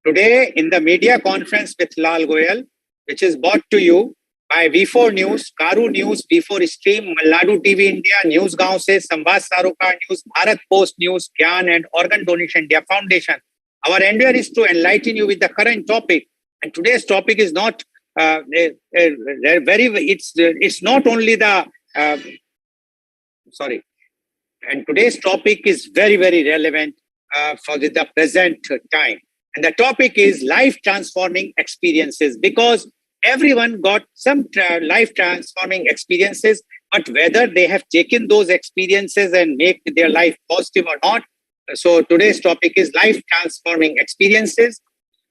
Today, in the media conference with Lal Goyal, which is brought to you by V4 News, Caru News, V4 Stream, Malnadu TV India, News Gaon Se, Samvad Saroka News, Bharat Post News, Gyan and Organ Donation India Foundation. Our endeavor is to enlighten you with the current topic. And today's topic is not it's not only the and today's topic is very, very relevant for the present time. And the topic is life transforming experiences, because everyone got some life transforming experiences, but whether they have taken those experiences and make their life positive or not. So today's topic is life transforming experiences.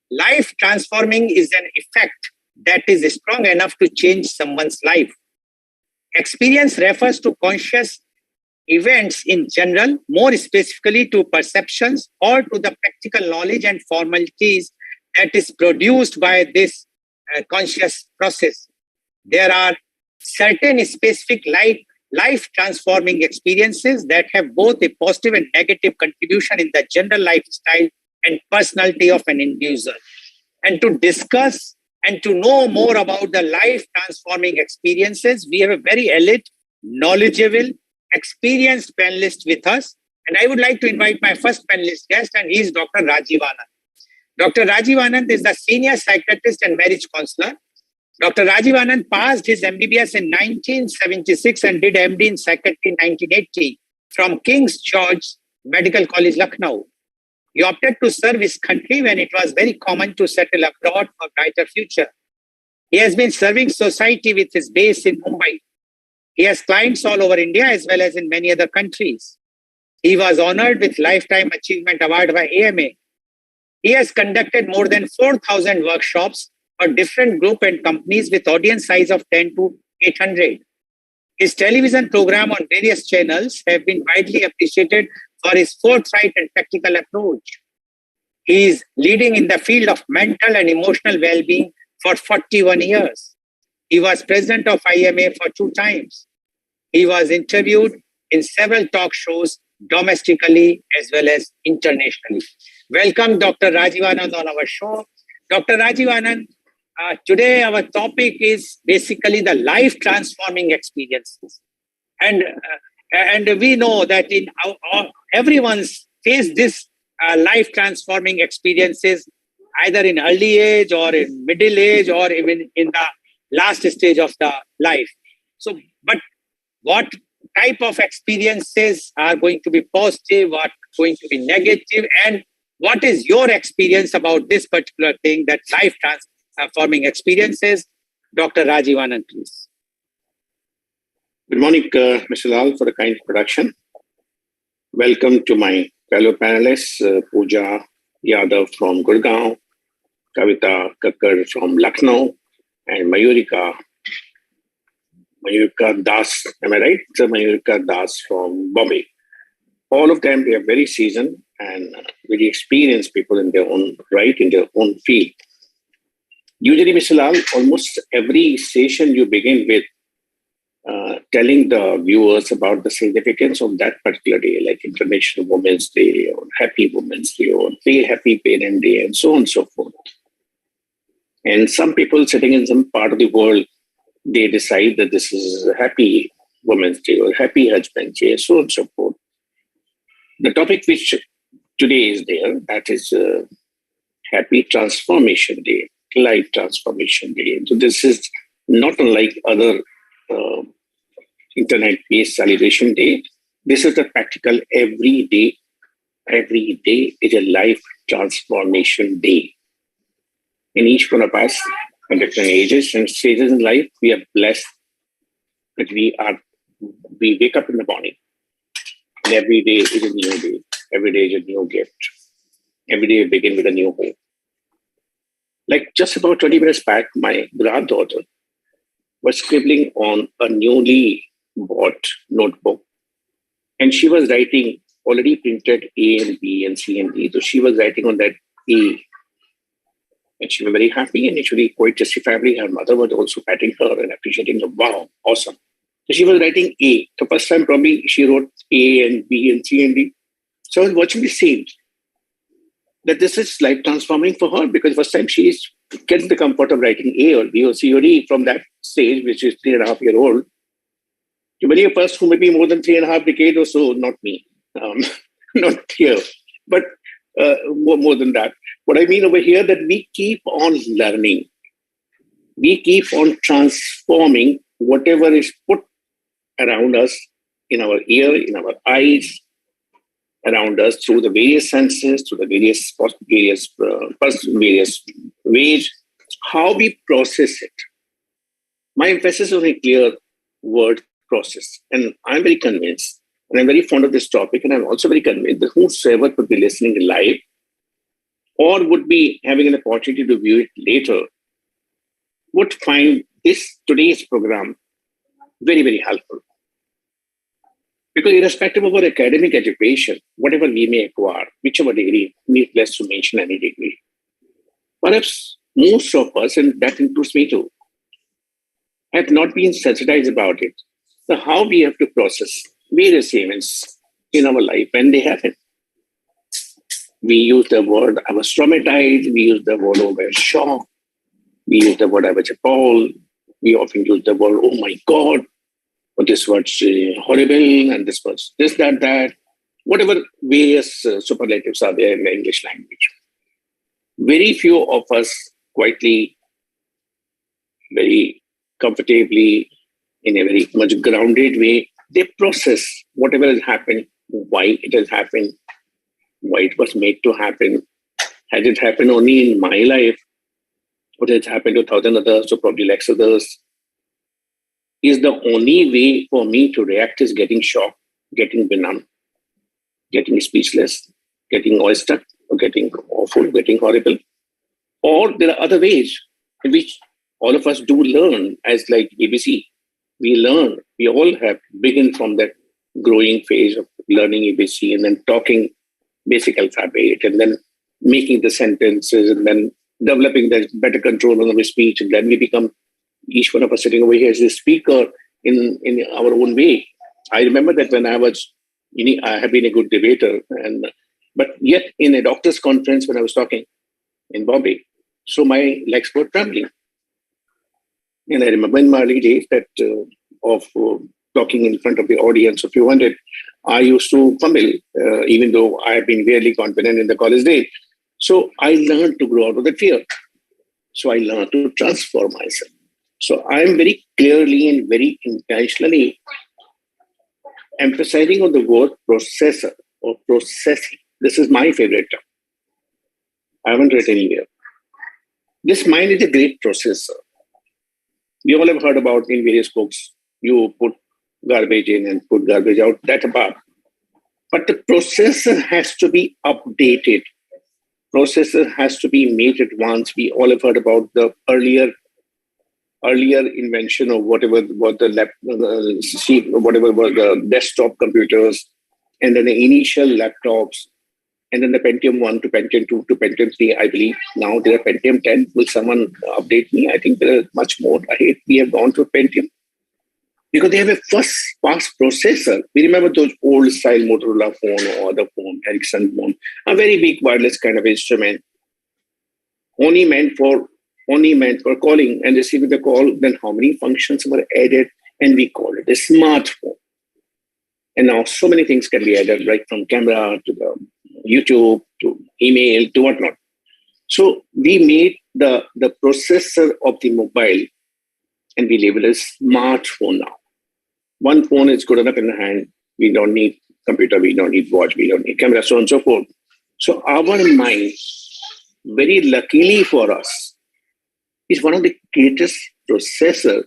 Life transforming is an effect that is strong enough to change someone's life. Experience refers to conscious events in general, more specifically to perceptions or to the practical knowledge and formalities that is produced by this conscious process. There are certain specific life transforming experiences that have both a positive and negative contribution in the general lifestyle and personality of an individual. And to discuss and to know more about the life transforming experiences, we have a very elite, knowledgeable, experienced panelist with us. And I would like to invite my first panelist guest, and he is Dr. Rajiv Anand. Dr. Rajiv Anand is the senior psychiatrist and marriage counselor. Dr. Rajiv Anand passed his MBBS in 1976 and did MD in psychiatry in 1980 from King's George Medical College, Lucknow. He opted to serve his country when it was very common to settle abroad for a brighter future. He has been serving society with his base in Mumbai. He has clients all over India as well as in many other countries. He was honored with Lifetime Achievement Award by AMA. He has conducted more than 4,000 workshops for different group and companies with audience size of 10 to 800. His television program on various channels have been widely appreciated for his forthright and practical approach. He is leading in the field of mental and emotional well-being for 41 years. He was president of IMA for 2 times. He was interviewed in several talk shows domestically as well as internationally. Welcome, Dr. Rajiv Anand, on our show. Dr. Rajiv Anand, today our topic is basically the life transforming experiences. And we know that everyone's faced this life transforming experiences either in early age or in middle age or even in the last stage of the life. So, but what type of experiences are going to be positive, what going to be negative, and what is your experience about this particular thing, that life transforming experiences? Dr. Rajiv Anand, please. Good morning, Mr. Lal, for the kind introduction. Welcome to my fellow panelists, Pooja Yadav from Gurgaon, Kavita Kakkar from Lucknow, and Mayurika Das, am I right? So Mayurika Das from Bombay. All of them, they are very seasoned and very experienced people in their own right, in their own field. Usually, Mr. Lal, almost every session you begin with telling the viewers about the significance of that particular day, like International Women's Day or Happy Women's Day or Happy Parent Day and so on and so forth. And some people sitting in some part of the world, they decide that this is a Happy Women's Day or Happy Husband's Day, so on and so forth. The topic which today is there, that is Happy Transformation Day, Life Transformation Day. So this is not unlike other internet-based celebration day. This is a practical every day is a life transformation day. In each one of us, at different ages and stages in life, we are blessed that we wake up in the morning, and every day is a new day. Every day is a new gift. Every day we begin with a new hope. Like just about 20 minutes back, my granddaughter was scribbling on a newly bought notebook, and she was writing already printed A and B and C and D. So she was writing on that A. And she was very happy, and actually quite justifiably, her mother was also patting her and appreciating her. Wow, awesome. So she was writing A. The first time probably she wrote A and B and C and D. So I was watching the scene. that this is life transforming for her, because first time she is getting the comfort of writing A or B or C or D from that stage, which is 3.5 year old. To many of us who may be more than 3.5 decades or so, not me, not here, but more than that. What I mean over here, that we keep on learning. We keep on transforming whatever is put around us, in our ear, in our eyes, around us, through the various senses, through the various ways, how we process it. My emphasis on a clear word, process. And I'm very convinced, and I'm very fond of this topic, and I'm also very convinced that whosoever could be listening live or would be having an opportunity to view it later would find today's program very, very helpful. Because irrespective of our academic education, whatever we may acquire, whichever degree, needless to mention any degree, perhaps most of us, and that includes me too, have not been sensitized about it. So how we have to process various events in our life when they happen. We use the word, I was traumatized. We use the word, oh, I was shocked. We use the word, I was appalled. We often use the word, oh my God, or this word's horrible, and this was this, that, whatever various superlatives are there in the English language. Very few of us quietly, very comfortably, in a very much grounded way, they process whatever has happened, why it has happened, why it was made to happen. Has it happened only in my life? Or has it happened to 1,000 others, or probably lakhs others? Is the only way for me to react is getting shocked, getting benumb, getting speechless, getting awestruck, or getting awful, getting horrible? Or there are other ways in which all of us do learn, as like ABC. We learn, we all have begun from that growing phase of learning ABC and then talking basic alphabet and then making the sentences and then developing the better control on our speech. And then we become, each one of us sitting over here as a speaker in our own way. I remember that when I have been a good debater, but yet in a doctor's conference when I was talking in Bombay, so my legs were trembling. And I remember in my early days that of talking in front of the audience of few hundred, I used to fumble, even though I have been really confident in the college days. So I learned to grow out of that fear. So I learned to transform myself. So I'm very clearly and very intentionally emphasizing on the word processor or processing. This is my favorite term. I haven't read anywhere. This mind is a great processor. We all have heard about in various books, you put garbage in and put garbage out, that apart. But the processor has to be updated. Processor has to be made advanced. We all have heard about the earlier invention of whatever was whatever were the desktop computers, and then the initial laptops, and then the Pentium 1 to Pentium 2 to Pentium 3, I believe. Now there are Pentium 10. Will someone update me? I think there are much more. I hate we have gone to Pentium. Because they have a fast processor. We remember those old style Motorola phone or the phone, Ericsson phone, a very big wireless kind of instrument, only meant for calling and receiving the call. Then how many functions were added, and we call it a smartphone. And now so many things can be added, right from camera to the YouTube to email to whatnot. So we made the processor of the mobile, and we label it a smartphone now. One phone is good enough in the hand. We don't need computer, we don't need watch, we don't need camera, so on and so forth. So our mind, very luckily for us, is one of the greatest processor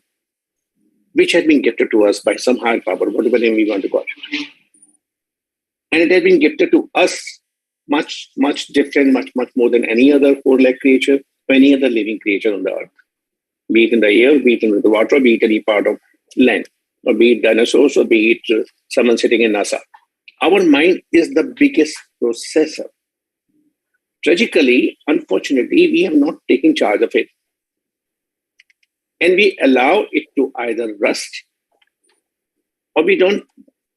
which has been gifted to us by some higher power, whatever name we want to call it. And it has been gifted to us much, much different, much, much more than any other four-leg creature, or any other living creature on the earth. Be it in the air, be it in the water, be it any part of land, or be it dinosaurs, or be it someone sitting in NASA. Our mind is the biggest processor. Tragically, unfortunately, we have not taken charge of it. And we allow it to either rust or we don't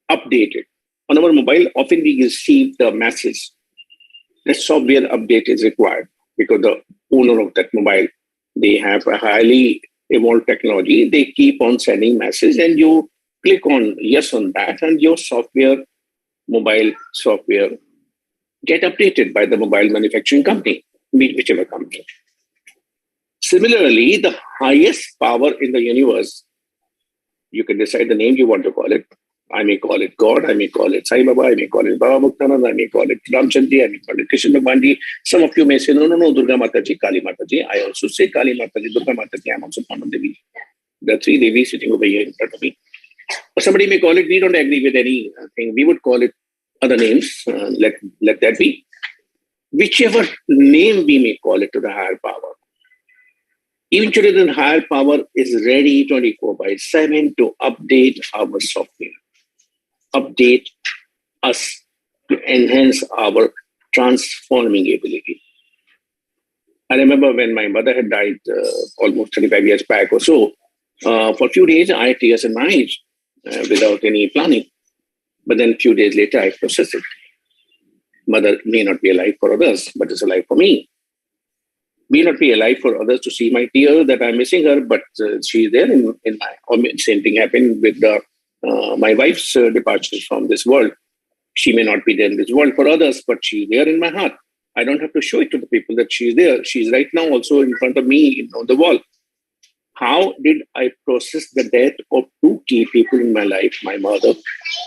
update it. On our mobile, often we receive the message a software update is required because the owner of that mobile, they have a highly evolved technology. They keep on sending messages and you click on yes on that and your mobile software get updated by the mobile manufacturing company, whichever company. Similarly, the highest power in the universe, you can decide the name you want to call it. I may call it God, I may call it Sai Baba, I may call it Baba Muktanand, I may call it Ramchandji, I may call it Krishna Bhagwan Ji. Some of you may say, no, Durga Mata Ji, Kali Mata Ji. I also say Kali Mata Ji, Durga Mata Ji, I'm also fond of Devi. There are three Devis sitting over here in front of me. Or somebody may call it, we don't agree with anything. We would call it other names. Let that be. Whichever name we may call it to the higher power. Even today, the higher power is ready 24/7 to update our software, update us to enhance our transforming ability. I remember when my mother had died almost 35 years back or so, for a few days, I had tears in my eyes without any planning. But then a few days later, I processed it. Mother may not be alive for others, but is alive for me. May not be alive for others to see my tear that I'm missing her, but she's there in my. Or same thing happened with my wife's departure from this world. She may not be there in this world for others, but she's there in my heart. I don't have to show it to the people that she's there. She's right now also in front of me on the wall. How did I process the death of two key people in my life? My mother,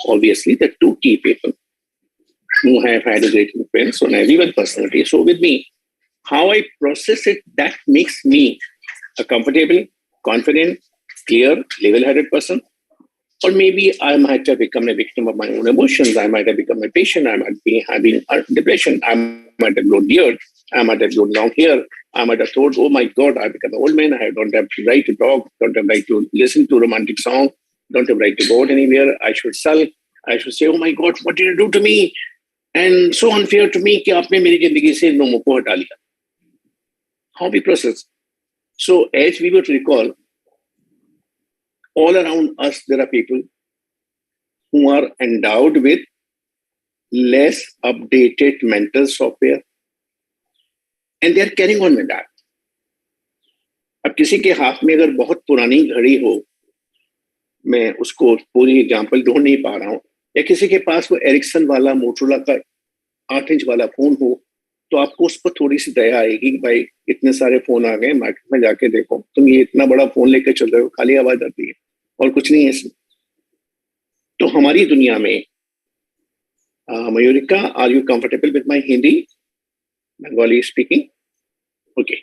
obviously, the two key people who have had a great influence on everyone personally. So with me, how I process it, that makes me a comfortable, confident, clear, level-headed person. Or maybe I might have become a victim of my own emotions. I might have become a patient. I might be having depression. I might have grown beard. I might have grown long hair. I might have thought, oh my God, I've become an old man. I don't have the right to talk. Don't have the right to listen to romantic song. Don't have the right to go out anywhere. I should sulk. I should say, oh my God, what did you do to me? And so unfair to me कि आपने मेरी जिंदगी से no को हटा लिया. How we process. So as we would recall, all around us, there are people who are endowed with less updated mental software. And they're carrying on with that. अब किसी के हाथ में अगर बहुत पुरानी घड़ी हो, मैं उसको पूरी एग्जाम्पल ढूंढ नहीं पा रहा हूँ, या किसी के पास वो एरिक्सन वाला मोटरोला का 8 इंच वाला फोन हो, तो आपको उस पर थोड़ी सी दया आएगी कि भाई इतने सारे फोन आ गए, मार्केट में जाके देखो, तुम ये इतना बड़ा फोन लेके चल रहे हो, खाली आवाज आती है और कुछ नहीं है इसमें. तो हमारी दुनिया में, Mayurika, are you comfortable with my Hindi, Bengali speaking? Okay.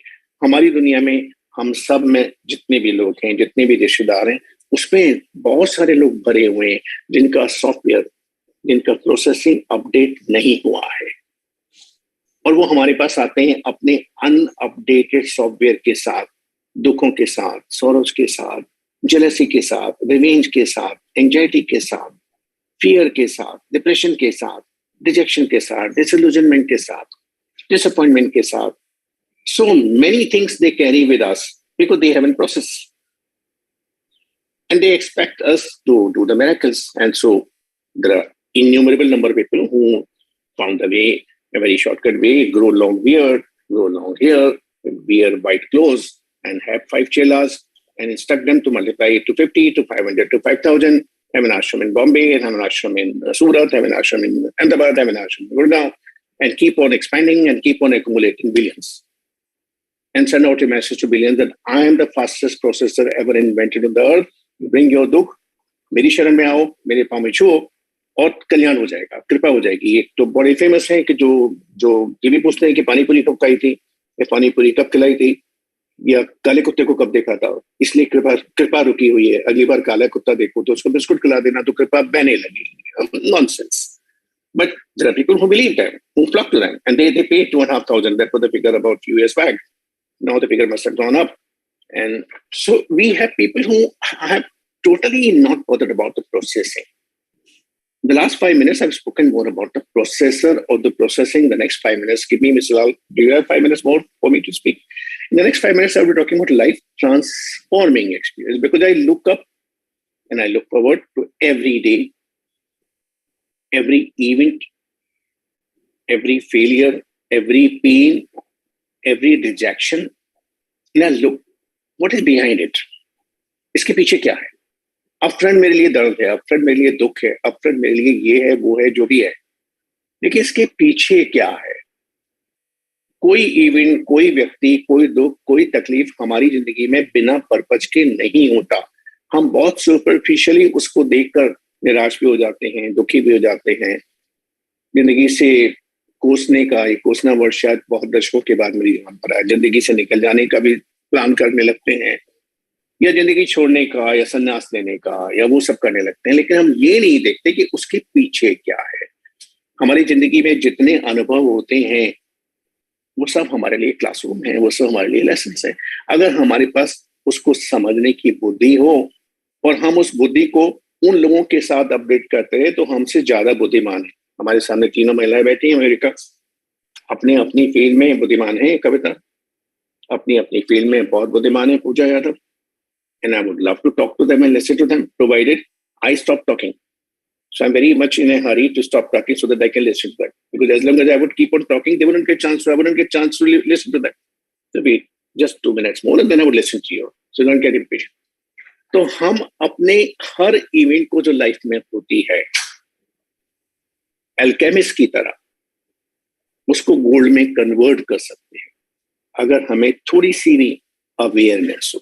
हमारी दुनिया में हम सब में जितने भी लोग हैं, जितने भी रिश्तेदार हैं, उसमें बहुत सारे लोग भरे हुए हैं जिनका सॉफ्टवेयर, जिनका प्रोसेसिंग अपडेट नहीं हुआ है, और वो हमारे पास आते हैं अपने अनअपडेटेड सॉफ्टवेयर के साथ, दुखों के साथ, सॉरोज के साथ, जेलसी के साथ, रिवेंज के साथ, एंजाइटी के साथ, फियर के साथ, डिप्रेशन के साथ, रिजेक्शन के साथ, डिसइल्यूजनमेंट के साथ, disappointment के साथ. So many things they carry with us because they haven't processed. And they expect us to do the miracles. And so there are innumerable number of people who found a way, a very shortcut way, grow long beard, grow long hair, wear white clothes, and have 5 chelas, and instruct them to multiply it to 50, to 500, to 5,000, have an ashram in Bombay, have an ashram in Surat, have an ashram in Ahmedabad, have an ashram in Gurgaon, and keep on expanding and keep on accumulating billions. And send out a message to billions that I am the fastest processor ever invented on the earth. Bring your dukh, मेरी शरण में आओ, मेरे पाँव में छुओ, और कल्याण हो जाएगा, कृपा हो जाएगी. एक तो बड़े फेमस है कि जो ये भी पूछते हैं कि पानी पूरी कब खाई थी, या पानी पूरी कब खिलाई थी, या काले कुत्ते को कब देखा था, इसलिए कृपा रुकी हुई है, अगली बार काला कुत्ता देखो तो उसको बिस्कुट खिला देना तो कृपा बहने लगी. Nonsense. But there are people who believe them, who flock to them, and they pay 2,500. That was the figure about a few years back. Now the figure must have gone up. And so we have people who have totally not bothered about the processing. The last 5 minutes, I've spoken more about the processor or the processing. The next 5 minutes, give me, Mr. Lal, do you have 5 minutes more for me to speak? In the next 5 minutes, I'll be talking about life transforming experience, because I look up and I look forward to every day, every event, every failure, every pain, every rejection. Now look, what is behind it? इसके पीछे क्या है? अब friend मेरे लिए दर्द है, अब फ्रेंड मेरे लिए दुख है, अब फ्रेंड मेरे लिए ये है, वो है, जो भी है, लेकिन इसके पीछे क्या है? कोई इवेंट, कोई व्यक्ति, कोई दुख, कोई तकलीफ हमारी जिंदगी में बिना पर्पज के नहीं होता। हम बहुत सुपरफिशियली उसको देखकर निराश भी हो जाते हैं, दुखी भी हो जाते हैं। जिंदगी से कोसने का, ये कोसना वर्ड शायद बहुत दशकों के बाद मेरी यहाँ पर आया, जिंदगी से निकल जाने का भी प्लान करने लगते हैं, या जिंदगी छोड़ने का, या संन्यास लेने का, या वो सब करने लगते हैं। लेकिन हम ये नहीं देखते कि उसके पीछे क्या है। हमारी जिंदगी में जितने अनुभव होते हैं वो सब हमारे लिए क्लासरूम है, वो सब हमारे लिए लेसन है। अगर हमारे पास उसको समझने की बुद्धि हो और हम उस बुद्धि को उन लोगों के साथ अपडेट करते हैं तो हमसे ज्यादा बुद्धिमान है। हमारे सामने तीनों महिलाएं बैठी हैं अमेरिका, अपने अपनी फील्ड में बुद्धिमान है। कविता अपनी अपनी फील्ड में बहुत बुद्धिमान है, पूजा Yadav, and I would love to talk to them and listen to them, provided I stop talking. So I'm very much in a hurry to stop talking so that I can listen to them. Because as long as I would keep on talking, they wouldn't get chance to, I wouldn't get chance to listen to them. So wait, just 2 minutes more and then I would listen to you. So don't get impatient. तो हम अपने हर event को जो life में होती है, alchemist की तरह उसको गोल्ड में कन्वर्ट कर सकते हैं अगर हमें थोड़ी सी भी अवेयरनेस हो।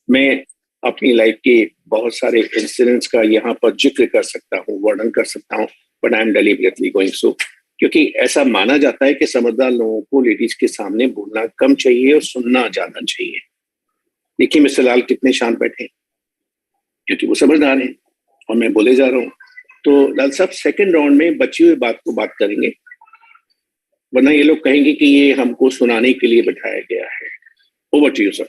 मैं अपनी लाइफ के बहुत सारे इंसिडेंट्स का यहाँ पर जिक्र कर सकता हूँ, वर्णन कर सकता हूँ, but I am deliberately going so, क्योंकि ऐसा माना जाता है कि समझदार लोगों को लेडीज के सामने बोलना कम चाहिए और सुनना ज्यादा चाहिए। देखिए मिस्टर लाल कितने शांत बैठे, क्योंकि वो समझदार हैं और मैं बोले जा रहा हूँ। तो लाल साहब सेकंड राउंड में बची हुई बात को बात करेंगे, वरना ये लोग कहेंगे कि ये हमको सुनाने के लिए बैठाया गया है। Over to you sir.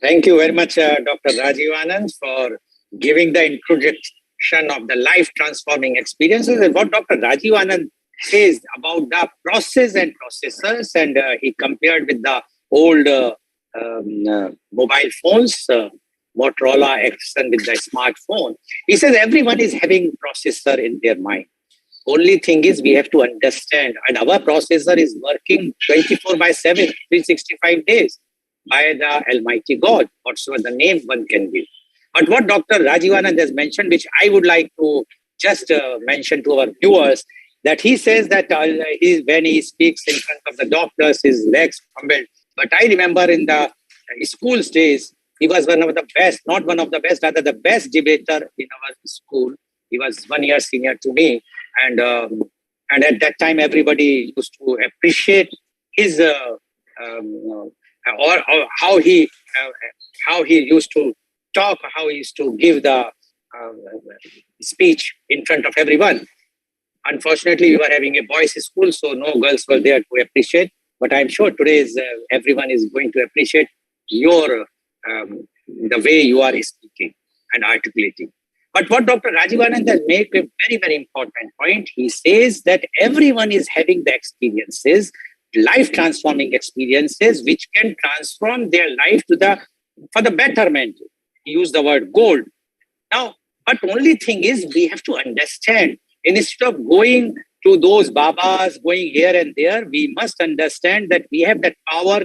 Thank you very much, Dr. Rajiv Anand, for giving the introduction of the life-transforming experiences. And what Dr. Rajiv Anand says about the process and processors, and he compared with the old mobile phones, Motorola Edison with the smartphone. He says everyone is having processor in their mind. Only thing is we have to understand, and our processor is working 24/7, 365 days. By the Almighty God, whatsoever the name one can give. But what Dr. Rajiv Anand has mentioned, which I would like to just mention to our viewers, that he says that when he speaks in front of the doctors, his legs fumbled. But I remember in the school days, he was one of the best, not one of the best, rather the best debater in our school. He was 1 year senior to me. And at that time, everybody used to appreciate his or how he used to talk, how he used to give the speech in front of everyone. Unfortunately, we were having a boys' school, so no girls were there to appreciate. But I'm sure today everyone is going to appreciate your the way you are speaking and articulating. But what Dr. Rajiv Anand has made a very, very important point. He says that everyone is having the experiences, life-transforming experiences, which can transform their life for the betterment. He used the word gold. Now, but only thing is we have to understand, instead of going to those babas, going here and there, we must understand that we have that power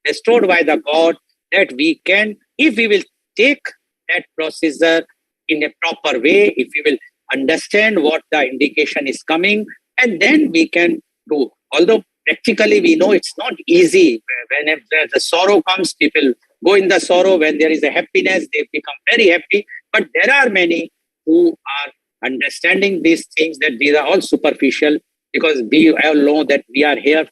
bestowed by the God, that we can, if we will take that procedure in a proper way, if we will understand what the indication is coming, and then we can do. Although practically, we know it's not easy. Whenever the sorrow comes, people go in the sorrow. When there is a happiness, they become very happy. But there are many who are understanding these things, that these are all superficial, because we all know that we are here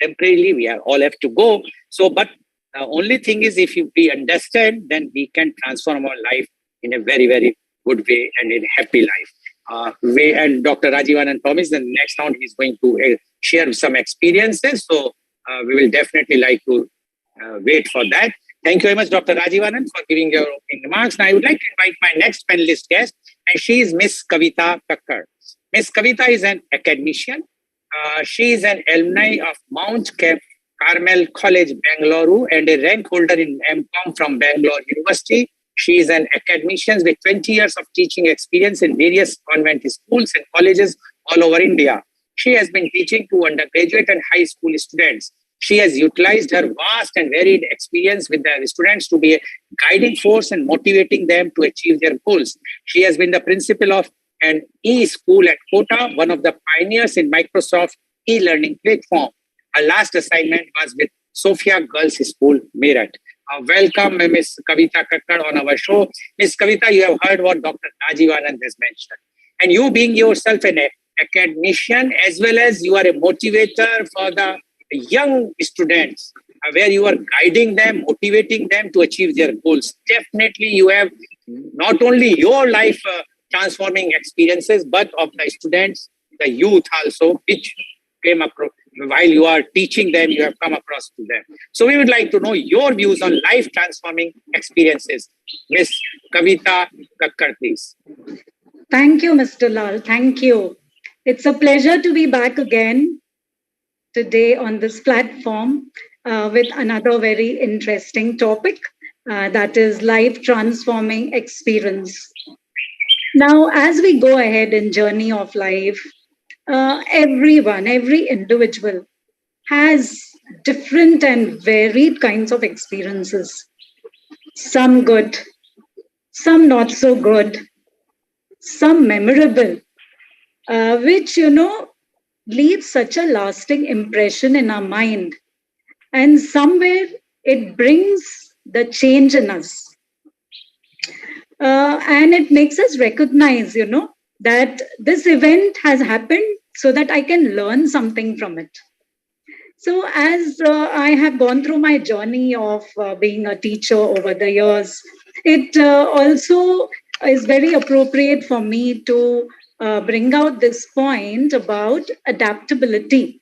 temporarily. We are all have to go. So, but the only thing is, if we understand, then we can transform our life in a very, very good way and in a happy life. And Dr. Rajiv Anand promised the next round he's going to share some experiences. So we will definitely like to wait for that. Thank you very much, Dr. Rajiv Anand, for giving your opening remarks. Now I would like to invite my next panelist guest, and she is Miss 𝐂𝐀𝐑𝐔. Miss Kavita is an academician. She is an alumni of Mount Carmel College, Bangalore, and a rank holder in MCOM from Bangalore University. She is an academician with 20 years of teaching experience in various convent schools and colleges all over India. She has been teaching to undergraduate and high school students. She has utilized her vast and varied experience with the students to be a guiding force and motivating them to achieve their goals. She has been the principal of an e-school at Kota, one of the pioneers in Microsoft e-learning platform. Her last assignment was with Sophia Girls School, Meerut. Welcome, Ms. 𝐂𝐀𝐑𝐔 𝐍𝐄𝐖𝐒 on our show. Ms. Kavita, you have heard what Dr. Rajivanand has mentioned. And you being yourself an academician, as well as you are a motivator for the young students, where you are guiding them, motivating them to achieve their goals. Definitely you have not only your life transforming experiences, but of the students, the youth also, which came across while you are teaching them, you have come across to them. So we would like to know your views on life transforming experiences. Ms. 𝐂𝐀𝐑𝐔 𝐍𝐄𝐖𝐒, please. Thank you, Mr. Lal. Thank you. It's a pleasure to be back again today on this platform with another very interesting topic, that is life transforming experience. Now, as we go ahead in journey of life, every individual has different and varied kinds of experiences. Some good, some not so good, some memorable, which, leave such a lasting impression in our mind. And somewhere it brings the change in us. And it makes us recognize, that this event has happened so that I can learn something from it. So as I have gone through my journey of being a teacher over the years, it also is very appropriate for me to bring out this point about adaptability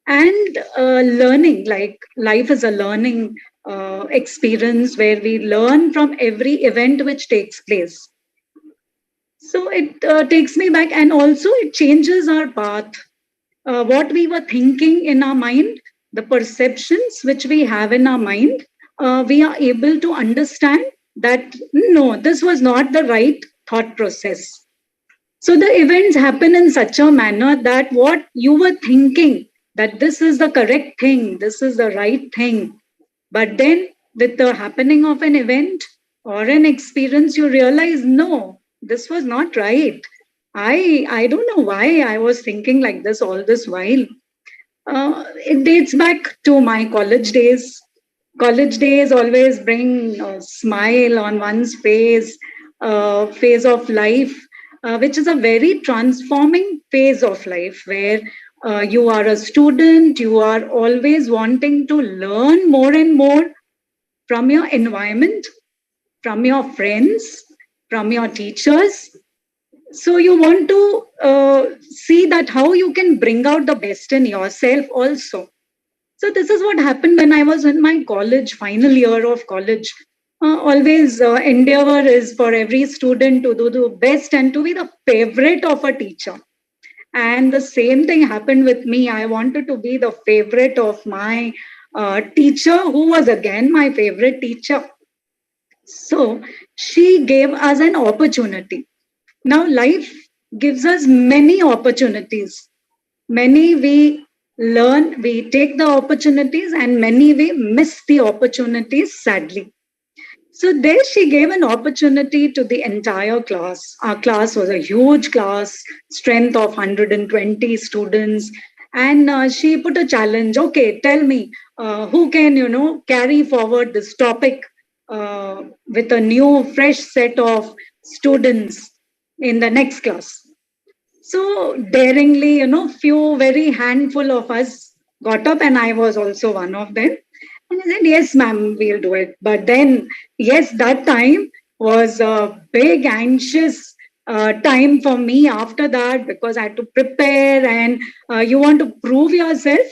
and learning. Like life is a learning experience where we learn from every event which takes place. So it takes me back, and also it changes our path. What we were thinking in our mind, the perceptions which we have in our mind, we are able to understand that no, this was not the right thought process. So the events happen in such a manner that what you were thinking, that this is the correct thing, this is the right thing. But then with the happening of an event or an experience, you realize, no, this was not right. I don't know why I was thinking like this all this while. It dates back to my college days. College days always bring a smile on one's phase of life, which is a very transforming phase of life where you are a student, you are always wanting to learn more and more from your environment, from your friends, from your teachers. So you want to see that how you can bring out the best in yourself also. So this is what happened when I was in my college, final year of college. Always endeavor is for every student to do the best and to be the favorite of a teacher. And the same thing happened with me. I wanted to be the favorite of my teacher, who was again my favorite teacher. So she gave us an opportunity. Now life gives us many opportunities. Many we learn, we take the opportunities, and many we miss the opportunities, sadly. So there she gave an opportunity to the entire class. Our class was a huge class, strength of 120 students. And she put a challenge. Okay, tell me, who can, carry forward this topic with a new, fresh set of students in the next class. So daringly, few very handful of us got up, and I was also one of them. And I said, yes, ma'am, we'll do it. But then, yes, that time was a big anxious time for me after that, because I had to prepare and you want to prove yourself.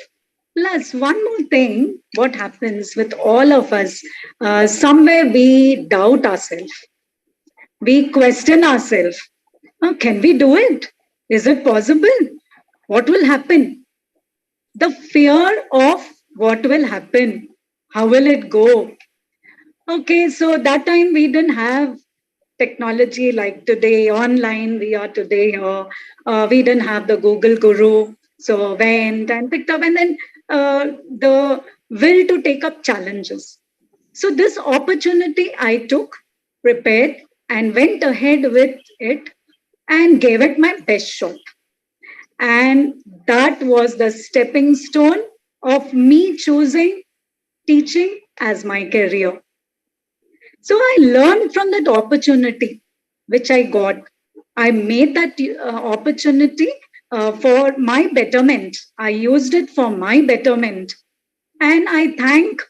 Plus, one more thing, what happens with all of us, somewhere we doubt ourselves. We question ourselves. Can we do it? Is it possible? What will happen? The fear of what will happen. How will it go? Okay, so that time we didn't have technology like today, online we are today here. We didn't have the Google Guru. So went and picked up, and then the will to take up challenges. So this opportunity I took, prepared, and went ahead with it and gave it my best shot. And that was the stepping stone of me choosing teaching as my career. So I learned from that opportunity which I got. I made that opportunity for my betterment. I used it for my betterment. And I thank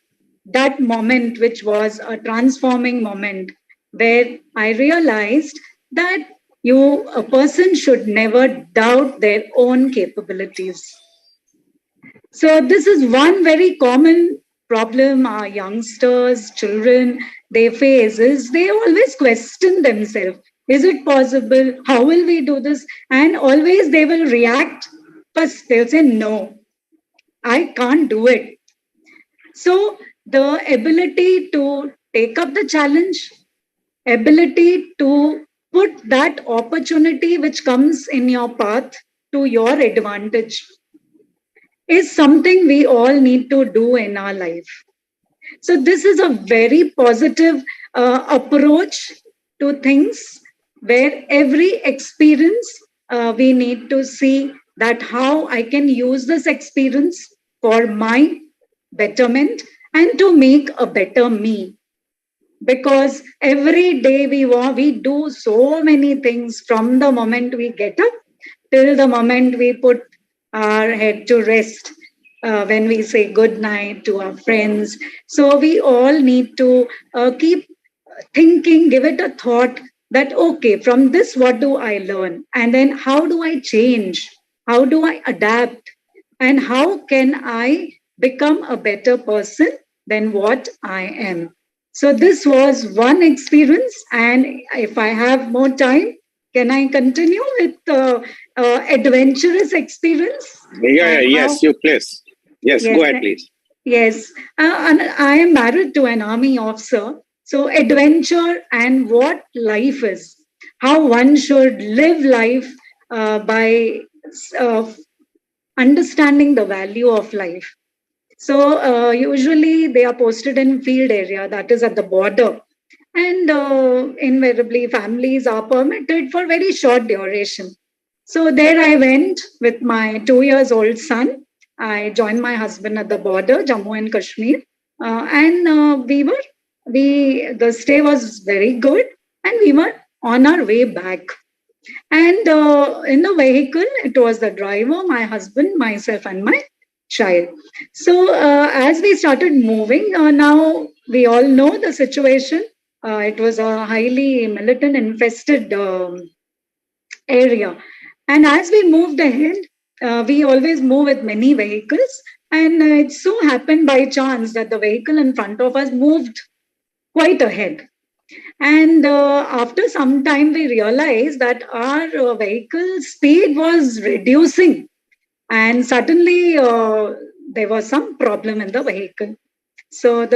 that moment, which was a transforming moment, where I realized that a person should never doubt their own capabilities. So this is one very common problem our youngsters, children, they face is they always question themselves. Is it possible? How will we do this? And always they will react first. They'll say, no, I can't do it. So the ability to take up the challenge, ability to put that opportunity which comes in your path to your advantage is something we all need to do in our life. So this is a very positive approach to things, where every experience we need to see that how I can use this experience for my betterment and to make a better me. Because every day we do so many things from the moment we get up till the moment we put our head to rest, when we say good night to our friends. So we all need to keep thinking, give it a thought that, okay, from this, what do I learn? And then how do I change? How do I adapt? And how can I become a better person than what I am? So this was one experience. And if I have more time, can I continue with adventurous experience? Yes, you please. Yes, Yes, go ahead, please. Yes, and I am married to an army officer. So, adventure and what life is, how one should live life by uh, understanding the value of life. So, usually they are posted in field area, that is at the border. And invariably, families are permitted for very short duration. So, there I went with my 2 years old son. I joined my husband at the border, Jammu and Kashmir, and the stay was very good, and we were on our way back. And in the vehicle, it was the driver, my husband, myself, and my child. So as we started moving, now we all know the situation. It was a highly militant infested area. And as we moved ahead, we always move with many vehicles. And it so happened by chance that the vehicle in front of us moved quite ahead. And after some time, we realized that our vehicle speed was reducing. And suddenly, there was some problem in the vehicle. So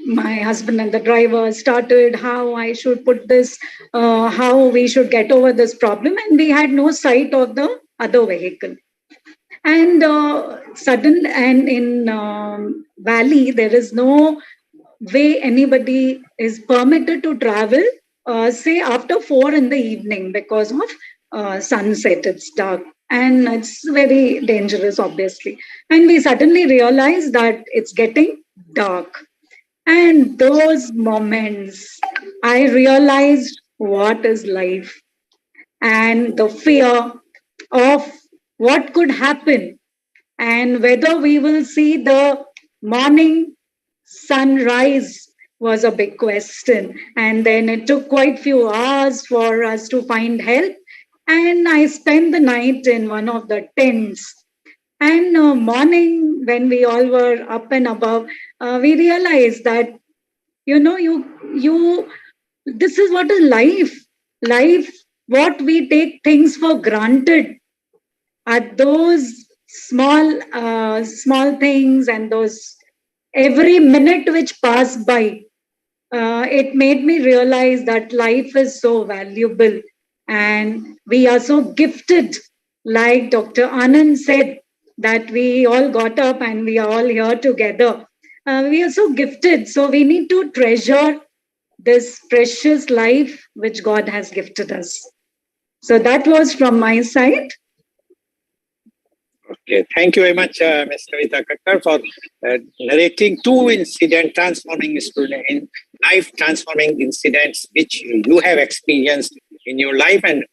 my husband and the driver started how I should put this, how we should get over this problem, and we had no sight of the other vehicle. And and in valley there is no way anybody is permitted to travel, say after 4 in the evening, because of sunset. It's dark and it's very dangerous, obviously. And we suddenly realized that it's getting dark. And those moments, I realized what is life and the fear of what could happen and whether we will see the morning sunrise was a big question. And then it took quite few hours for us to find help. And I spent the night in one of the tents. And morning, when we all were up and above, we realized that, this is what is life. Life, what we take things for granted are those small things, and those every minute which passed by. It made me realize that life is so valuable and we are so gifted like Dr. Anand said, that we all got up and we are all here together. We are so gifted, so we need to treasure this precious life which God has gifted us. So that was from my side. Okay, thank you very much, Ms. Kavita Kakkar, for narrating two life transforming incidents which you have experienced in your life, and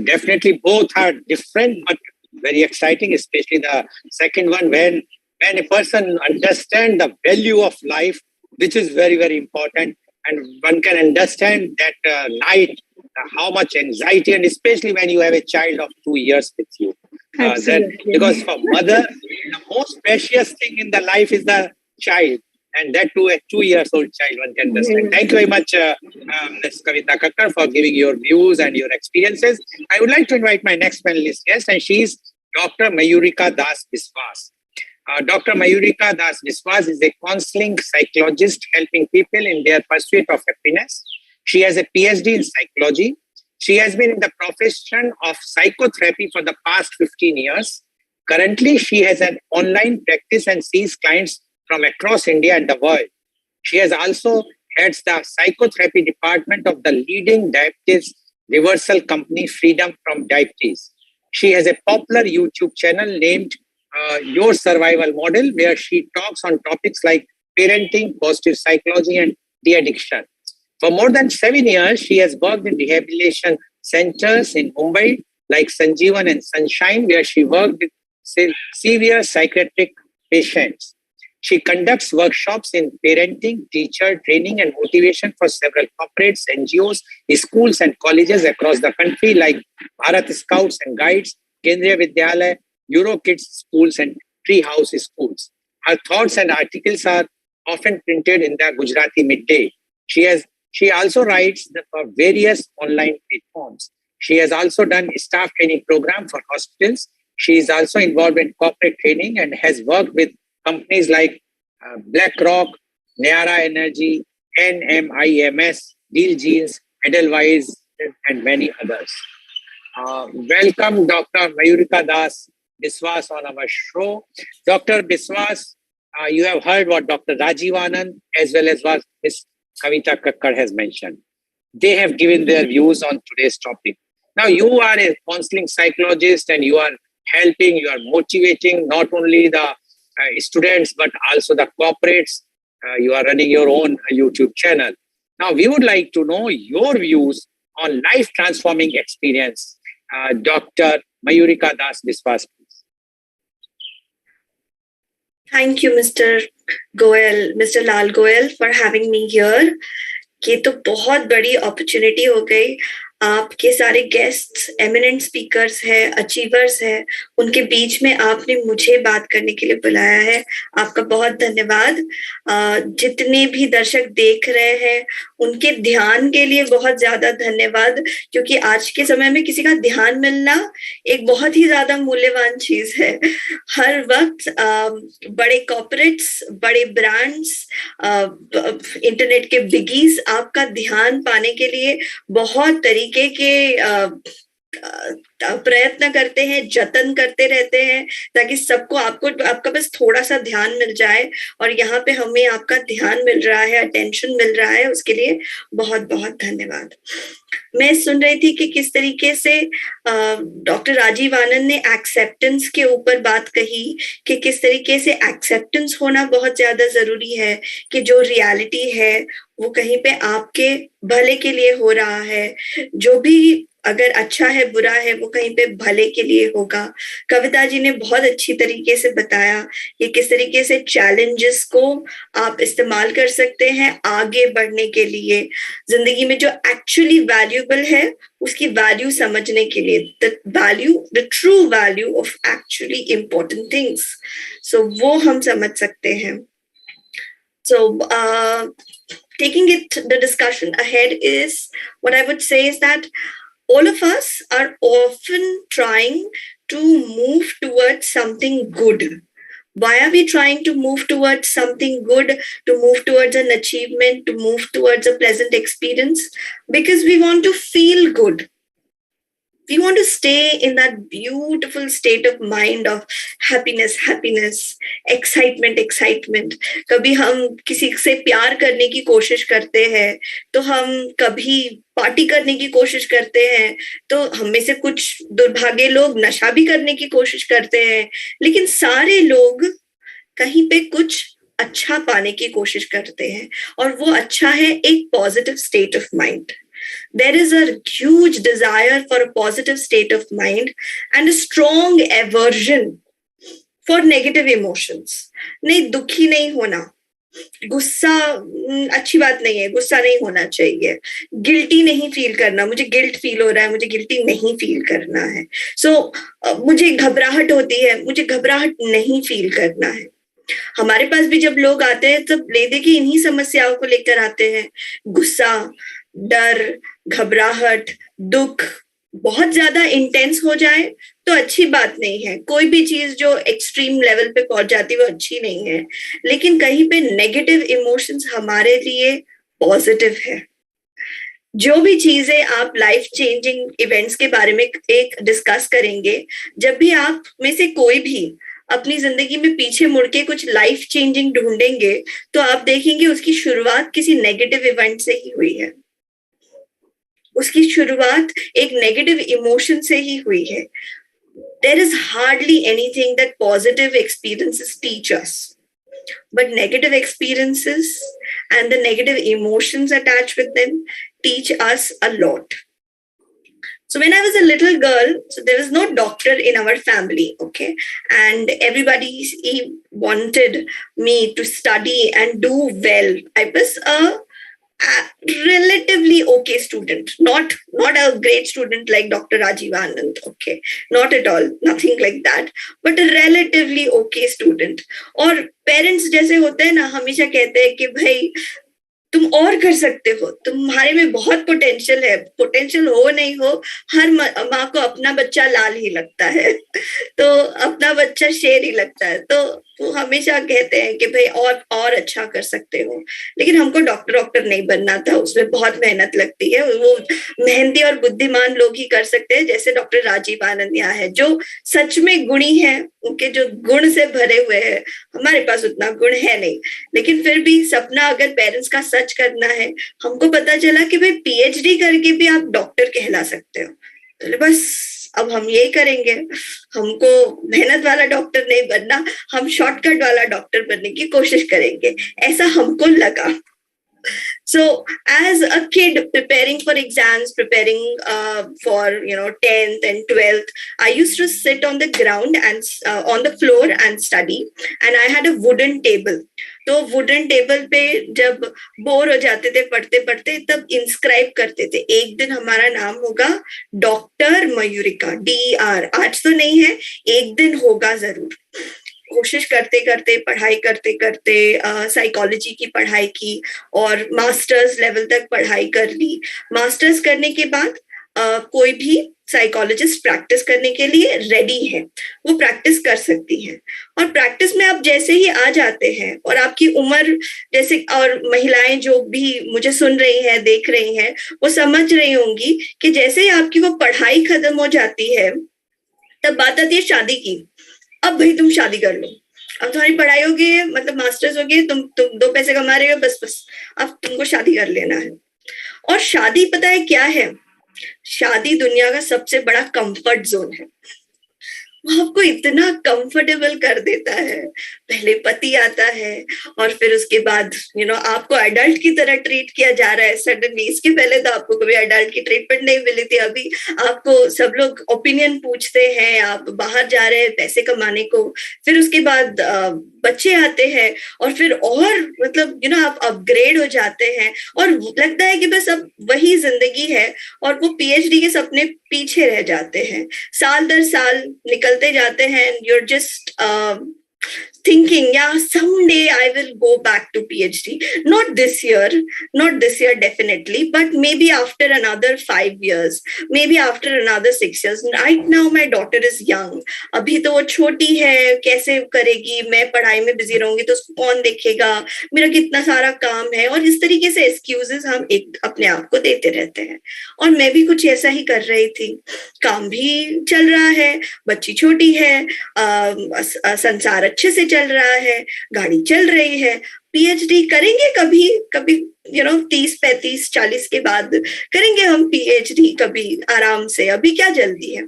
definitely both are different but very exciting, especially the second one, when a person understands the value of life, which is very, very important, and one can understand that night how much anxiety, and especially when you have a child of 2 years with you. Because for mother, the most precious thing in the life is the child, and that too a 2-year-old child, one can understand. Thank you very much, Ms. Kavita Kakkar, for giving your views and your experiences. I would like to invite my next panelist guest, and she is Dr. Mayurika Das Biswas. Dr. Mayurika Das Biswas is a counseling psychologist helping people in their pursuit of happiness. She has a PhD in psychology. She has been in the profession of psychotherapy for the past 15 years. Currently, she has an online practice and sees clients from across India and the world. She has also heads the psychotherapy department of the leading diabetes reversal company Freedom from Diabetes. She has a popular YouTube channel named Your Survival Model, where she talks on topics like parenting, positive psychology, and de-addiction. For more than 7 years, she has worked in rehabilitation centers in Mumbai, like Sanjeevan and Sunshine, where she worked with severe psychiatric patients. She conducts workshops in parenting, teacher training, and motivation for several corporates, NGOs, schools, and colleges across the country, like Bharat Scouts and Guides, Kendriya Vidyalaya, EuroKids schools, and Treehouse schools. Her thoughts and articles are often printed in the Gujarati Midday. She also writes for various online platforms. She has also done a staff training program for hospitals. She is also involved in corporate training and has worked with companies like BlackRock, Nayara Energy, NMIMS, Deal Jeans, Edelweiss, and many others. Welcome, Dr. Mayurika Das Biswas on our show. Dr. Biswas, you have heard what Dr. Rajiv Anand as well as what Ms. Kavita Kakkar has mentioned. They have given their views on today's topic. Now, you are a counseling psychologist and you are helping, you are motivating not only the students but also the corporates. You are running your own YouTube channel. Now, we would like to know your views on life transforming experience. Dr. Mayurika Das Biswas, please. Thank you, Mr. Goel, Mr. Lal Goel, for having me here. ये तो बहुत बड़ी opportunity हो गई. आपके सारे guests eminent speakers हैं, achievers हैं, उनके बीच में आपने मुझे बात करने के लिए बुलाया है. आपका बहुत धन्यवाद. जितने भी दर्शक देख रहे हैं उनके ध्यान के लिए बहुत ज्यादा धन्यवाद, क्योंकि आज के समय में किसी का ध्यान मिलना एक बहुत ही ज्यादा मूल्यवान चीज है. हर वक्त बड़े कॉर्पोरेट्स, बड़े ब्रांड्स, इंटरनेट के बिगीज आपका ध्यान पाने के लिए बहुत तरीके के प्रयत्न करते हैं, जतन करते रहते हैं ताकि सबको आपका बस थोड़ा सा ध्यान मिल जाए. और यहाँ पे हमें आपका ध्यान मिल रहा है, अटेंशन मिल रहा है, उसके लिए बहुत बहुत धन्यवाद. मैं सुन रही थी कि किस तरीके से डॉक्टर राजीव आनंद ने एक्सेप्टेंस के ऊपर बात कही कि किस तरीके से एक्सेप्टेंस होना बहुत ज्यादा जरूरी है, कि जो रियलिटी है वो कहीं पे आपके भले के लिए हो रहा है. जो भी अगर अच्छा है, बुरा है, वो कहीं पे भले के लिए होगा. कविता जी ने बहुत अच्छी तरीके से बताया कि किस तरीके से चैलेंजेस को आप इस्तेमाल कर सकते हैं आगे बढ़ने के लिए. जिंदगी में जो एक्चुअली वैल्यूएबल है उसकी वैल्यू समझने के लिए, the true value of actually important things, so वो हम समझ सकते हैं. So taking the discussion ahead is, what I would say is that all of us are often trying to move towards something good. Why are we trying to move towards something good, to move towards an achievement, to move towards a pleasant experience? Because we want to feel good. We want to stay in that beautiful state of mind of happiness, excitement. कभी हम किसी से प्यार करने की कोशिश करते हैं, तो हम कभी पार्टी करने की कोशिश करते हैं, तो हम में से कुछ दुर्भागे लोग नशा भी करने की कोशिश करते हैं, लेकिन सारे लोग कहीं पे कुछ अच्छा पाने की कोशिश करते हैं, और वो अच्छा है एक positive state of mind. There is a huge desire for a positive state of mind and a strong aversion for negative emotions. नहीं, दुखी नहीं होना, गुस्सा अच्छी बात नहीं है, गुस्सा नहीं होना चाहिए. गिल्टी नहीं फील करना, मुझे गिल्ट फील हो रहा है, मुझे गिल्टी नहीं फील करना है. मुझे घबराहट होती है, मुझे घबराहट नहीं फील करना है. हमारे पास भी जब लोग आते हैं तब ले दे के इन्हीं समस्याओं को लेकर आते हैं. गुस्सा, डर, घबराहट, दुख बहुत ज्यादा इंटेंस हो जाए तो अच्छी बात नहीं है. कोई भी चीज जो एक्सट्रीम लेवल पे पहुंच जाती है वो अच्छी नहीं है, लेकिन कहीं पे नेगेटिव इमोशंस हमारे लिए पॉजिटिव है. जो भी चीजें आप लाइफ चेंजिंग इवेंट्स के बारे में एक डिस्कस करेंगे, जब भी आप में से कोई भी अपनी जिंदगी में पीछे मुड़ के कुछ लाइफ चेंजिंग ढूंढेंगे, तो आप देखेंगे उसकी शुरुआत किसी नेगेटिव इवेंट से ही हुई है, उसकी शुरुआत एक नेगेटिव इमोशन से ही हुई है. There is hardly anything that positive experiences teach us, but negative experiences and the negative emotions attached with them teach us a lot. So when I was a little girl, so there was no doctor in our family, okay? And everybody wanted me to study and do well. I was a relatively okay student, not a great student like Dr. Rajiv Anand, okay? Not at all, nothing like that, but a relatively okay student. और parents जैसे होते हैं ना, हमेशा कहते हैं कि भाई तुम और कर सकते हो, तुम्हारे में बहुत पोटेंशियल है, पोटेंशियल हो नहीं हो, हर माँ को अपना बच्चा लाल ही लगता है, तो अपना बच्चा शेर ही लगता है, तो वो हमेशा कहते हैं कि भाई और अच्छा कर सकते हो. लेकिन हमको डॉक्टर नहीं बनना था, उसमें बहुत मेहनत लगती है, वो मेहनती और बुद्धिमान लोग ही कर सकते हैं, जैसे डॉक्टर राजीव आनंद यहाँ है, जो सच में गुणी है, उनके जो गुण से भरे हुए हैं. हमारे पास उतना गुण है नहीं, लेकिन फिर भी सपना अगर पेरेंट्स का सच करना है, हमको पता चला कि भाई पीएचडी करके भी आप डॉक्टर कहला सकते हो. तो बस अब हम यही करेंगे, हमको मेहनत वाला डॉक्टर नहीं बनना, हम शॉर्टकट वाला डॉक्टर बनने की कोशिश करेंगे, ऐसा हमको लगा. So as a kid preparing for exams, preparing for 10th and 12th, I used to sit on the ground and on the floor and study, and I had a wooden table. तो wooden table पे जब bore हो जाते थे पढ़ते पढ़ते, तब inscribe करते थे, एक दिन हमारा नाम होगा डॉक्टर मयूरिका, DR. आज तो नहीं है, एक दिन होगा जरूर. कोशिश करते करते, पढ़ाई करते करते साइकोलॉजी की पढ़ाई की और मास्टर्स लेवल तक पढ़ाई कर ली. मास्टर्स करने के बाद कोई भी साइकोलॉजिस्ट प्रैक्टिस करने के लिए रेडी है, वो प्रैक्टिस कर सकती है. और प्रैक्टिस में आप जैसे ही आ जाते हैं और आपकी उम्र जैसे, और महिलाएं जो भी मुझे सुन रही हैं, देख रही हैं, वो समझ रही होंगी कि जैसे ही आपकी वो पढ़ाई खत्म हो जाती है, तब बात आती है शादी की. अब भाई तुम शादी कर लो, अब तुम्हारी पढ़ाई हो गई है, मतलब मास्टर्स हो गई, तुम 2 पैसे कमा रहे हो, बस अब तुमको शादी कर लेना है. और शादी पता है क्या है? शादी दुनिया का सबसे बड़ा कंफर्ट जोन है. वो आपको इतना कंफर्टेबल कर देता है. पहले पति आता है और फिर उसके बाद आपको एडल्ट की तरह ट्रीट किया जा रहा है सडनली. इसके पहले तो आपको कभी एडल्ट की ट्रीटमेंट नहीं मिली थी. अभी आपको सब लोग ओपिनियन पूछते हैं, आप बाहर जा रहे हैं पैसे कमाने को. फिर उसके बाद बच्चे आते हैं और फिर और मतलब आप अपग्रेड हो जाते हैं और लगता है कि बस अब वही जिंदगी है, और वो पीएचडी के सपने पीछे रह जाते हैं. साल दर साल निकलते जाते हैं. you're just thinking, yeah, someday I will go back to PhD. Not this year definitely, but maybe after another 5 years, maybe after another 6 years. Right now my daughter is young, अभी तो वो छोटी है, कैसे करेगी, मैं पढ़ाई में बिजी रहूंगी तो उसको कौन देखेगा, मेरा कितना सारा काम है, और इस तरीके से एक्सक्यूजेस हम एक अपने आप को देते रहते हैं। और मैं भी कुछ ऐसा ही कर रही थी, काम भी चल रहा है, बच्ची छोटी है, संसार अच्छे से चल रहा है, गाड़ी चल रही है, पीएचडी करेंगे कभी कभी 30-35-40 के बाद करेंगे हम पीएचडी, कभी आराम से, अभी क्या जल्दी है।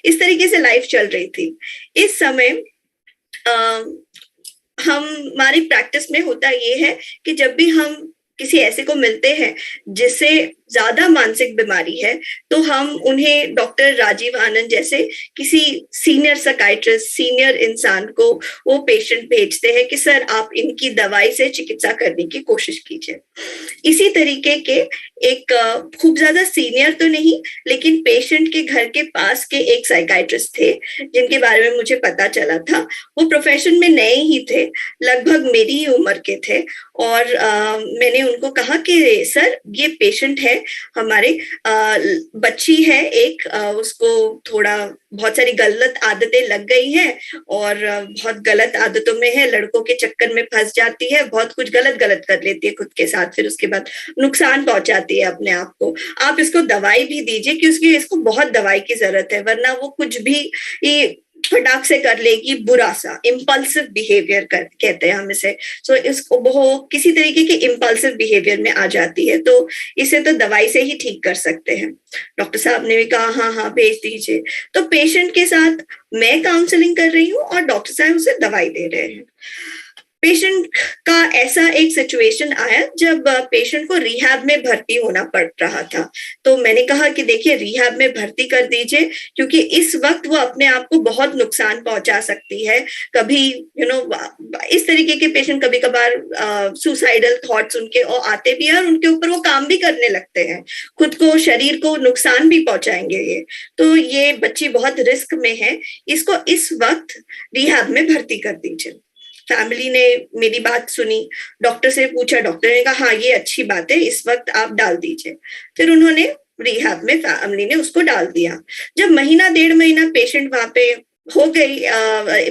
इस तरीके से लाइफ चल रही थी। इस समय हमारी प्रैक्टिस में होता ये है कि जब भी हम किसी ऐसे को मिलते हैं जिससे ज्यादा मानसिक बीमारी है, तो हम उन्हें डॉक्टर राजीव आनंद जैसे किसी सीनियर साइकियाट्रिस्ट, सीनियर इंसान को वो पेशेंट भेजते हैं कि सर आप इनकी दवाई से चिकित्सा करने की कोशिश कीजिए। इसी तरीके के एक खूब ज्यादा सीनियर तो नहीं, लेकिन पेशेंट के घर के पास के एक साइकियाट्रिस्ट थे जिनके बारे में मुझे पता चला था। वो प्रोफेशन में नए ही थे, लगभग मेरी ही उम्र के थे, और मैंने उनको कहा कि सर ये पेशेंट है हमारे, बच्ची है एक, उसको बहुत सारी गलत आदतें लग गई हैं और बहुत गलत आदतों में है, लड़कों के चक्कर में फंस जाती है, बहुत कुछ गलत कर लेती है खुद के साथ, फिर उसके बाद नुकसान पहुंचाती है अपने आप को। आप इसको दवाई भी दीजिए क्योंकि इसको बहुत दवाई की जरूरत है, वरना वो कुछ भी फटाक से कर लेगी, बुरा सा इम्पल्सिव बिहेवियर कहते हैं हम इसे। सो इसको वो किसी तरीके के इम्पल्सिव बिहेवियर में आ जाती है, तो इसे तो दवाई से ही ठीक कर सकते हैं। डॉक्टर साहब ने भी कहा हाँ भेज दीजिए। तो पेशेंट के साथ मैं काउंसलिंग कर रही हूँ और डॉक्टर साहब उसे दवाई दे रहे हैं। पेशेंट का ऐसा एक सिचुएशन आया जब पेशेंट को रिहैब में भर्ती होना पड़ रहा था, तो मैंने कहा कि देखिए रिहैब में भर्ती कर दीजिए, क्योंकि इस वक्त वो अपने आप को बहुत नुकसान पहुंचा सकती है। कभी इस तरीके के पेशेंट कभी कभार सुसाइडल थॉट्स उनके आते भी हैं और उनके ऊपर वो काम भी करने लगते हैं, खुद को, शरीर को नुकसान भी पहुंचाएंगे ये। तो ये बच्ची बहुत रिस्क में है, इसको इस वक्त रिहैब में भर्ती कर दीजिए। फैमिली ने मेरी बात सुनी, डॉक्टर से पूछा, डॉक्टर ने कहा हाँ ये अच्छी बात है, इस वक्त आप डाल दीजिए। फिर उन्होंने रिहैब में फैमिली ने उसको डाल दिया। जब 1-1.5 महीना पेशेंट वहां पे हो गई,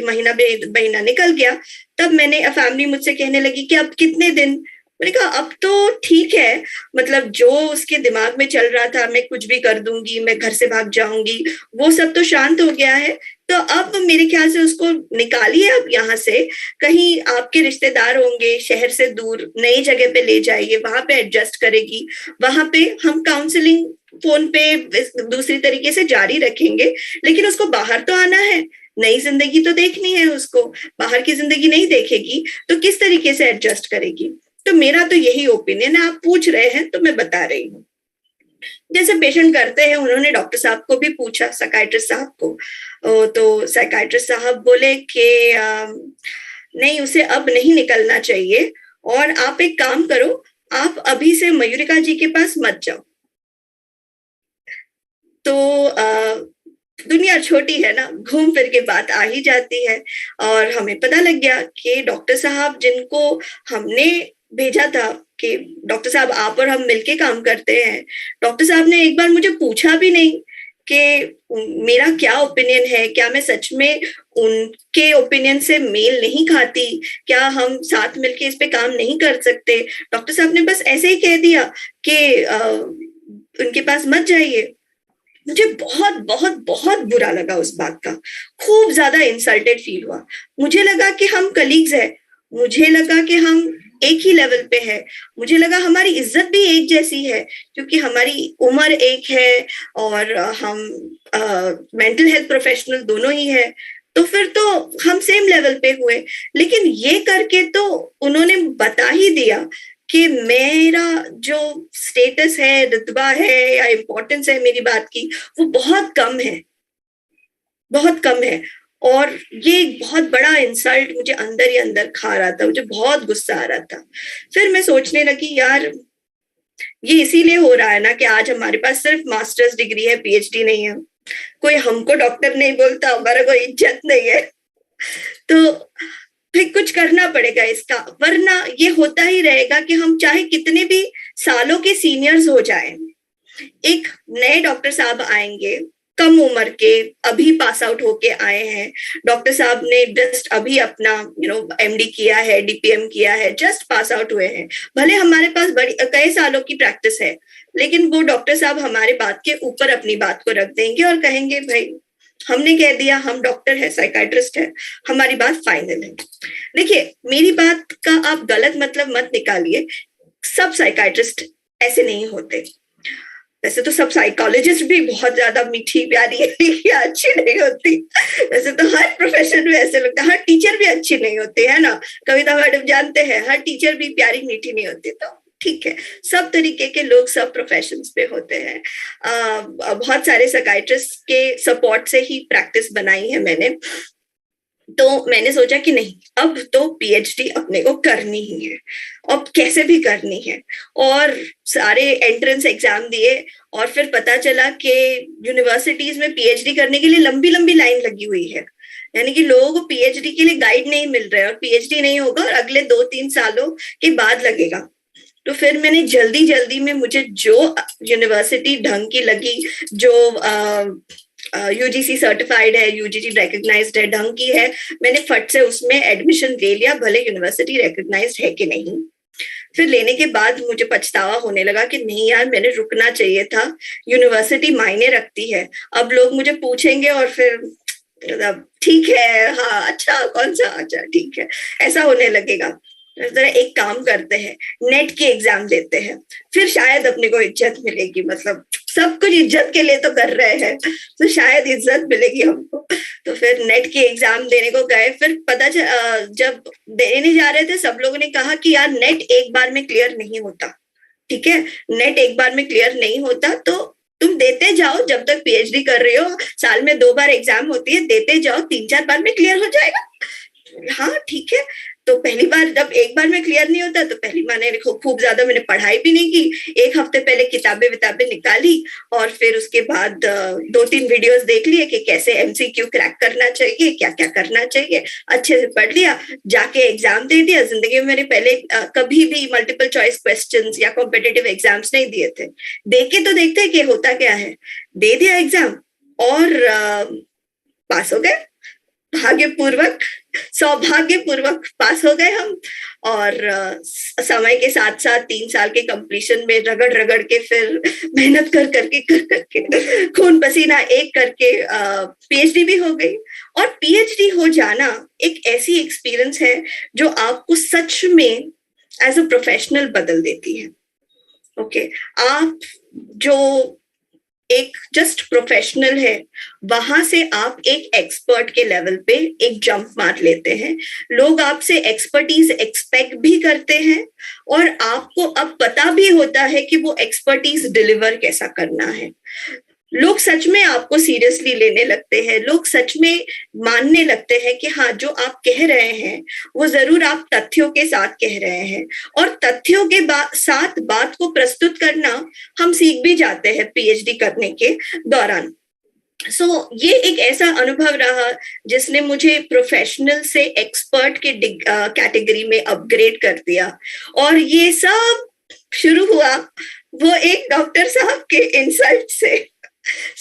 महीना निकल गया, तब मैंने फैमिली मुझसे कहने लगी कि अब कितने दिन। मैंने कहा अब तो ठीक है, मतलब जो उसके दिमाग में चल रहा था, मैं कुछ भी कर दूंगी, मैं घर से भाग जाऊंगी, वो सब तो शांत हो गया है। तो अब मेरे ख्याल से उसको निकालिए अब यहाँ से, कहीं आपके रिश्तेदार होंगे शहर से दूर, नई जगह पे ले जाइए, वहां पे एडजस्ट करेगी, वहां पे हम काउंसलिंग फोन पे दूसरी तरीके से जारी रखेंगे, लेकिन उसको बाहर तो आना है, नई जिंदगी तो देखनी है उसको। बाहर की जिंदगी नहीं देखेगी तो किस तरीके से एडजस्ट करेगी। तो मेरा तो यही ओपिनियन है, आप पूछ रहे हैं तो मैं बता रही हूँ। जैसे पेशेंट करते हैं, उन्होंने डॉक्टर साहब को भी पूछा, साइकियाट्रिस्ट साहब को, तो साइकियाट्रिस्ट साहब बोले कि नहीं, उसे अब नहीं निकलना चाहिए, और आप एक काम करो, आप अभी से मयूरिका जी के पास मत जाओ। तो दुनिया छोटी है ना, घूम फिर के बात आ ही जाती है। और हमें पता लग गया कि डॉक्टर साहब जिनको हमने भेजा था कि डॉक्टर साहब आप और हम मिलके काम करते हैं, डॉक्टर साहब ने एक बार मुझे पूछा भी नहीं कि मेरा क्या ओपिनियन है, क्या मैं सच में उनके ओपिनियन से मेल नहीं खाती, क्या हम साथ मिलके इस पे काम नहीं कर सकते। डॉक्टर साहब ने बस ऐसे ही कह दिया कि उनके पास मत जाइए। मुझे बहुत बहुत बहुत बुरा लगा उस बात का, खूब ज्यादा इंसल्टेड फील हुआ। मुझे लगा कि हम कलीग्स हैं, मुझे लगा कि हम एक ही लेवल पे है, मुझे लगा हमारी इज्जत भी एक जैसी है, क्योंकि हमारी उम्र एक है और हम मेंटल हेल्थ प्रोफेशनल दोनों ही है, तो फिर तो हम सेम लेवल पे हुए। लेकिन ये करके तो उन्होंने बता ही दिया कि मेरा जो स्टेटस है, रुतबा है या इम्पोर्टेंस है मेरी बात की, वो बहुत कम है, बहुत कम है। और ये एक बहुत बड़ा इंसल्ट मुझे अंदर ही अंदर खा रहा था, मुझे बहुत गुस्सा आ रहा था। फिर मैं सोचने लगी, यार ये इसीलिए हो रहा है ना कि आज हमारे पास सिर्फ मास्टर्स डिग्री है, पीएचडी नहीं है, कोई हमको डॉक्टर नहीं बोलता, हमारा कोई इज्जत नहीं है। तो फिर कुछ करना पड़ेगा इसका, वरना ये होता ही रहेगा कि हम चाहे कितने भी सालों के सीनियर्स हो जाएं, एक नए डॉक्टर साहब आएंगे, कम उम्र के, अभी पास आउट होके आए हैं, डॉक्टर साहब ने जस्ट अभी अपना एमडी किया है, डीपीएम किया है, जस्ट पास आउट हुए हैं, भले हमारे पास कई सालों की प्रैक्टिस है, लेकिन वो डॉक्टर साहब हमारे बात के ऊपर अपनी बात को रख देंगे और कहेंगे भाई हमने कह दिया, हम डॉक्टर है, साइकाइट्रिस्ट है, हमारी बात फाइनल है। देखिए, मेरी बात का आप गलत मतलब मत निकालिए, सब साइकाइट्रिस्ट ऐसे नहीं होते। वैसे तो सब साइकोलॉजिस्ट भी बहुत ज्यादा मीठी प्यारी या अच्छी नहीं होती, वैसे तो हर प्रोफेशन में ऐसे लगता है, हर टीचर भी अच्छी नहीं होती है ना, कविता मैडम जानते हैं, हर टीचर भी प्यारी मीठी नहीं होती। तो ठीक है, सब तरीके के लोग सब प्रोफेशंस पे होते हैं। बहुत सारे साइकाइट्रिस्ट के सपोर्ट से ही प्रैक्टिस बनाई है मैंने, तो मैंने सोचा कि नहीं, अब तो पीएचडी अपने को करनी ही है, अब कैसे भी करनी है। और सारे एंट्रेंस एग्जाम दिए और फिर पता चला कि यूनिवर्सिटीज में पीएचडी करने के लिए लंबी लंबी लाइन लगी हुई है, यानी कि लोगों को पीएचडी के लिए गाइड नहीं मिल रहा है, और पीएचडी नहीं होगा और अगले 2-3 सालों के बाद लगेगा। तो फिर मैंने जल्दी में, मुझे जो यूनिवर्सिटी ढंग की लगी, जो यूजीसी सर्टिफाइड है, यूजीसी रिकॉग्नाइज्ड है, ढंग की है, मैंने फट से उसमें एडमिशन ले लिया, भले यूनिवर्सिटी रिकॉग्नाइज्ड है कि नहीं। फिर लेने के बाद मुझे पछतावा होने लगा कि नहीं यार, मैंने रुकना चाहिए था, यूनिवर्सिटी मायने रखती है। अब लोग मुझे पूछेंगे और फिर ठीक है, हाँ अच्छा, कौन सा, अच्छा ठीक है, ऐसा होने लगेगा। एक काम करते हैं, नेट के एग्जाम देते हैं, फिर शायद अपने को इज्जत मिलेगी, मतलब सब कुछ इज्जत के लिए तो कर रहे हैं, तो शायद इज्जत मिलेगी हमको। तो फिर नेट के एग्जाम देने को गए, फिर पता जब देने जा रहे थे, सब लोगों ने कहा कि यार नेट एक बार में क्लियर नहीं होता, ठीक है, नेट एक बार में क्लियर नहीं होता, तो तुम देते जाओ, जब तक पीएचडी कर रहे हो, साल में 2 बार एग्जाम होती है, देते जाओ, 3-4 बार में क्लियर हो जाएगा। हाँ ठीक है। तो पहली बार जब एक बार में क्लियर नहीं होता, तो पहली बार मैंने खूब ज्यादा मैंने पढ़ाई भी नहीं की, 1 हफ्ते पहले किताबें निकाली और फिर उसके बाद 2-3 वीडियोस देख लिए कि कैसे एमसीक्यू क्रैक करना चाहिए, क्या क्या करना चाहिए, अच्छे से पढ़ लिया, जाके एग्जाम दे दिया। जिंदगी में मैंने पहले कभी भी मल्टीपल चॉइस क्वेश्चंस या कॉम्पिटिटिव एग्जाम्स नहीं दिए थे। देखे तो देखते कि होता क्या है, दे दिया एग्जाम और पास हो गए, सौभाग्यपूर्वक पास हो गए हम। और समय के साथ साथ 3 साल के कंप्लीशन में रगड़ के, फिर मेहनत कर करके खून पसीना एक करके पीएचडी भी हो गई। और पीएचडी हो जाना एक ऐसी एक्सपीरियंस है जो आपको सच में एज अ प्रोफेशनल बदल देती है। ओके, आप जो एक जस्ट प्रोफेशनल है, वहां से आप एक एक्सपर्ट के लेवल पे एक जंप मार लेते हैं। लोग आपसे एक्सपर्टीज एक्सपेक्ट भी करते हैं और आपको अब पता भी होता है कि वो एक्सपर्टीज डिलीवर कैसा करना है। लोग सच में आपको सीरियसली लेने लगते हैं, लोग सच में मानने लगते हैं कि हाँ, जो आप कह रहे हैं वो जरूर आप तथ्यों के साथ कह रहे हैं। और तथ्यों के साथ बात को प्रस्तुत करना हम सीख भी जाते हैं पीएचडी करने के दौरान। ये एक ऐसा अनुभव रहा जिसने मुझे प्रोफेशनल से एक्सपर्ट के कैटेगरी में अपग्रेड कर दिया। और ये सब शुरू हुआ वो एक डॉक्टर साहब के इंसल्ट से।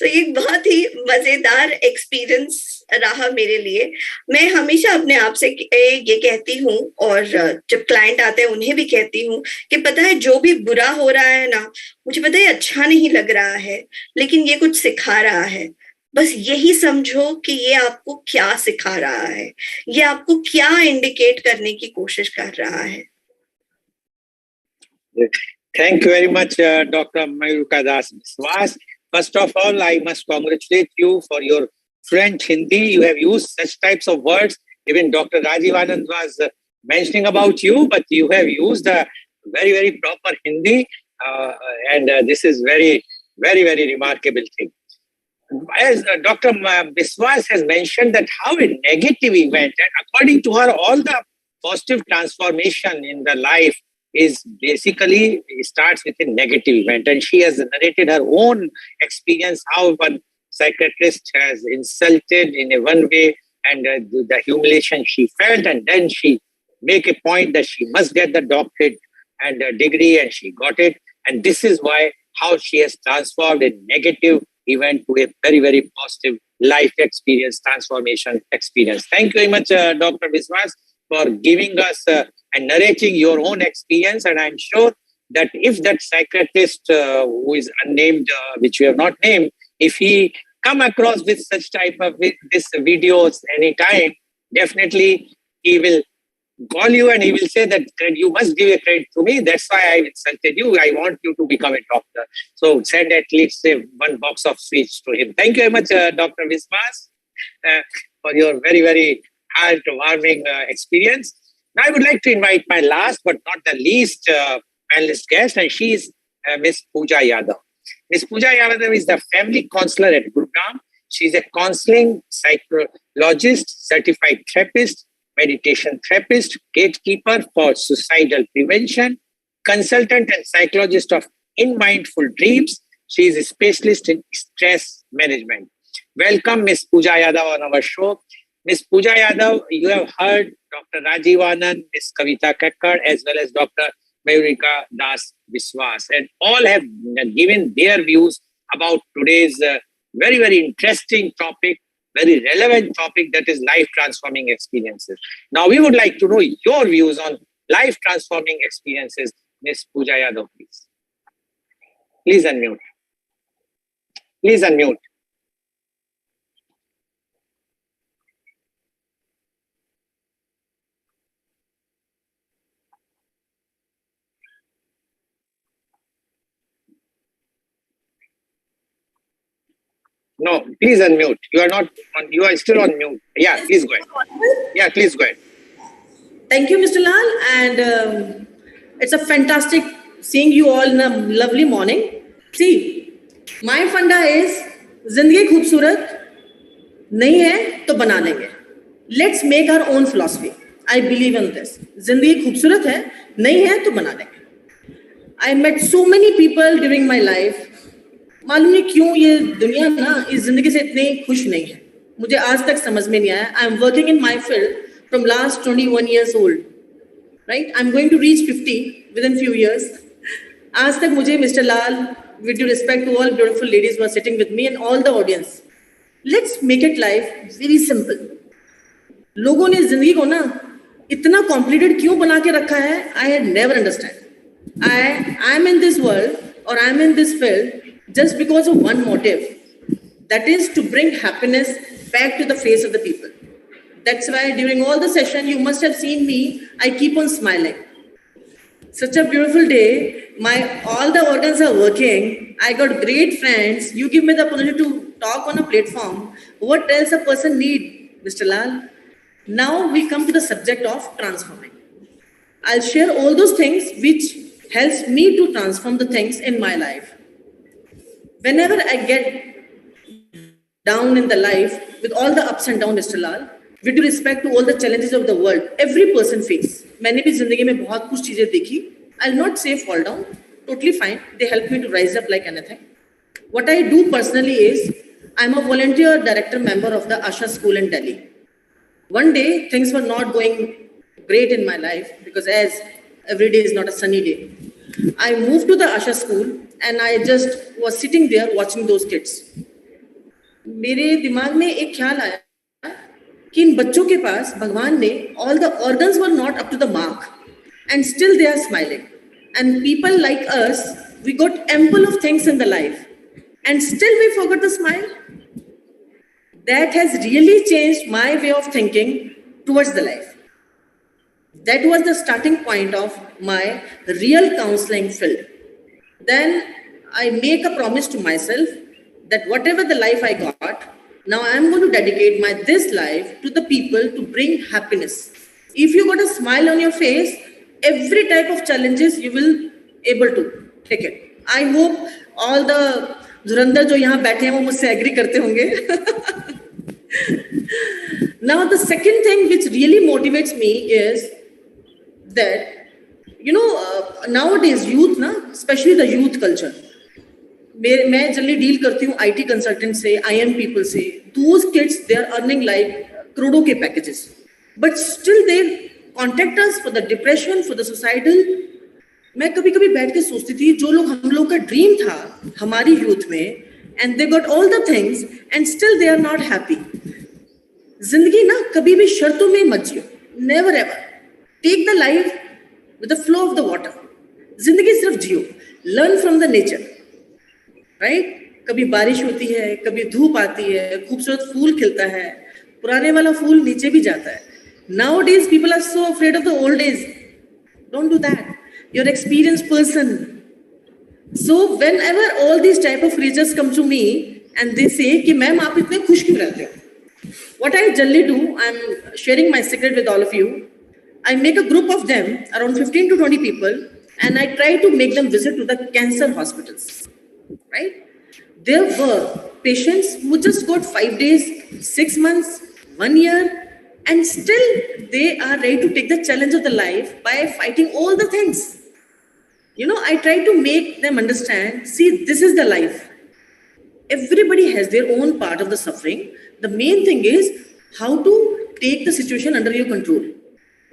ये बहुत ही मजेदार एक्सपीरियंस रहा मेरे लिए। मैं हमेशा अपने आप से ये कहती हूँ और जब क्लाइंट आते हैं उन्हें भी कहती हूँ कि पता है, जो भी बुरा हो रहा है ना, मुझे पता है अच्छा नहीं लग रहा है, लेकिन ये कुछ सिखा रहा है। बस यही समझो कि ये आपको क्या सिखा रहा है, ये आपको क्या इंडिकेट करने की कोशिश कर रहा है। Thank you very much, Dr. 𝐂𝐀𝐑𝐔 𝐍𝐄𝐖𝐒. First of all, I must congratulate you for your French Hindi. You have used such types of words. Even Dr. Rajiv Anand was mentioning about you, but you have used a very, very proper Hindi. And this is very, very, very remarkable thing. As Dr. Biswas has mentioned that how a negative event, and according to her, all the positive transformation in the life is basically starts with a negative event. And she has narrated her own experience, how one psychiatrist has insulted in a one way and the humiliation she felt, and then she make a point that she must get the doctorate and degree, and she got it. And this is why how she has transformed a negative event to a very, very positive life experience, transformation experience. Thank you very much, Dr. Viswas, for giving us and narrating your own experience. And I'm sure that if that psychiatrist who is unnamed, which we have not named, if he come across with such type of this videos anytime, definitely he will call you and he will say that you must give a credit to me. That's why I insulted you. I want you to become a doctor. So send at least one box of sweets to him. Thank you very much, Dr. Viswas, for your very, very heartwarming experience. Now I would like to invite my last but not the least panelist guest, and she is Miss Pooja Yadav. Miss Pooja Yadav is the family counselor at Gurugram. She is a counseling psychologist, certified therapist, meditation therapist, gatekeeper for suicidal prevention, consultant and psychologist of In Mindful Dreams. She is a specialist in stress management. Welcome, Miss Pooja Yadav, on our show. Miss Pooja Yadav, you have heard Dr. Rajiv Anand, Miss Kavita Kakkad, as well as Dr. Mayurika Das Viswas, and all have given their views about today's very, very interesting topic, very relevant topic, that is life transforming experiences. Now, we would like to know your views on life transforming experiences. Miss Pooja Yadav, please. Please unmute. Please unmute. No, please unmute. You are not on, you are still on mute. Yeah, please go ahead. Yeah, please go ahead. Thank you, Mr. Lal. And it's a fantastic seeing you all in a lovely morning. See, my funda is, Zindagi खूबसूरत नहीं है तो बना लेंगे. Let's make our own philosophy. I believe in this. Zindagi खूबसूरत है, नहीं है तो बना लेंगे. I met so many people during my life. मालूम नहीं क्यों ये दुनिया ना इस जिंदगी से इतनी खुश नहीं है. मुझे आज तक समझ में नहीं आया. I am working in my field from last 21 years old. Right? I'm going to reach 50 within few years. आज तक मुझे Mr. Lal, with due respect to all beautiful ladies who are sitting with me and all the audience, let's make it life very simple. लोगों ने जिंदगी को ना इतना complicated क्यों बना के रखा है? I never understand. I am in this world or I am in this field just because of one motive, that is to bring happiness back to the face of the people. That's why during all the session, you must have seen me, I keep on smiling. Such a beautiful day, all the organs are working, I got great friends, you give me the opportunity to talk on a platform. What else a person need, Mr. Lal? Now we come to the subject of transforming. I'll share all those things which helps me to transform the things in my life. Whenever I get down in the life, with all the ups and downs, Mr. Lal, with respect to all the challenges of the world, every person face. मैंने भी जिंदगी में बहुत कुछ चीजें देखी. I'll not say fall down, totally fine. They help me to rise up like anything. What I do personally is, I'm a volunteer director member of the Asha school in Delhi. One day, things were not going great in my life because as every day is not a sunny day. I moved to the Asha school and I just was sitting there watching those kids. मेरे दिमाग में एक ख्याल आया कि इन बच्चों के पास भगवान ने all the organs were not up to the mark and still they are smiling. And people like us, we got ample of things in the life and still we forgot to smile. That has really changed my way of thinking towards the life. That was the starting point of my real counseling field. Then I make a promise to myself that whatever the life I got, now I am going to dedicate this life to the people to bring happiness. If you got a smile on your face, every type of challenges you will able to take it. I hope all the Dhurandhar जो यहाँ बैठे हैं वो मुझसे agree करते होंगे. Now the second thing which really motivates me is that, nowadays youth ना, especially the youth culture, मैं generally deal करती हूँ IT consultants से, IM people से. Those kids, they are earning like करोड़ों के packages. But still they contact us for the depression, for the suicidal. मैं कभी कभी बैठ के सोचती थी जो लोग हम लोग का ड्रीम था हमारी यूथ में, and they got all the things and still they are not happy. जिंदगी ना कभी भी शर्तों में मत जियो, never ever. Take the life with the flow of the water. जिंदगी सिर्फ जियो, learn from the nature, right? कभी बारिश होती है, कभी धूप आती है, खूबसूरत फूल खिलता है, पुराने वाला फूल नीचे भी जाता है. Nowadays people are so afraid of the old days. Don't do that. You're an experienced person. So whenever all these type of creatures come to me and they say कि मैम आप इतने खुश क्यों रहते हो? What I generally do, I'm sharing my secret with all of you. I make a group of them, around 15 to 20 people, and I try to make them visit to the cancer hospitals, right? There were patients who just got 5 days, 6 months, 1 year, and still they are ready to take the challenge of the life by fighting all the things. You know, I try to make them understand, see, this is the life. Everybody has their own part of the suffering. The main thing is how to take the situation under your control.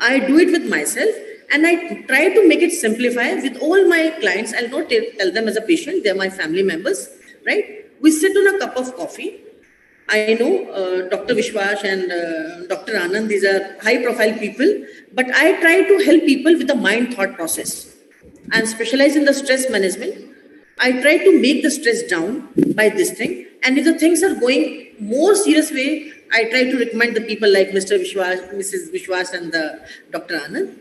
I do it with myself and I try to make it simplify with all my clients. I'll not tell them as a patient, they're my family members, right? We sit on a cup of coffee. I know Dr. Vishwas and Dr. Anand, these are high profile people, but I try to help people with the mind thought process. I'm specialized in the stress management. I try to make the stress down by this thing. And if the things are going more serious way, I try to recommend the people like Mr. Vishwas, Mrs. Vishwas and the Dr. Anand.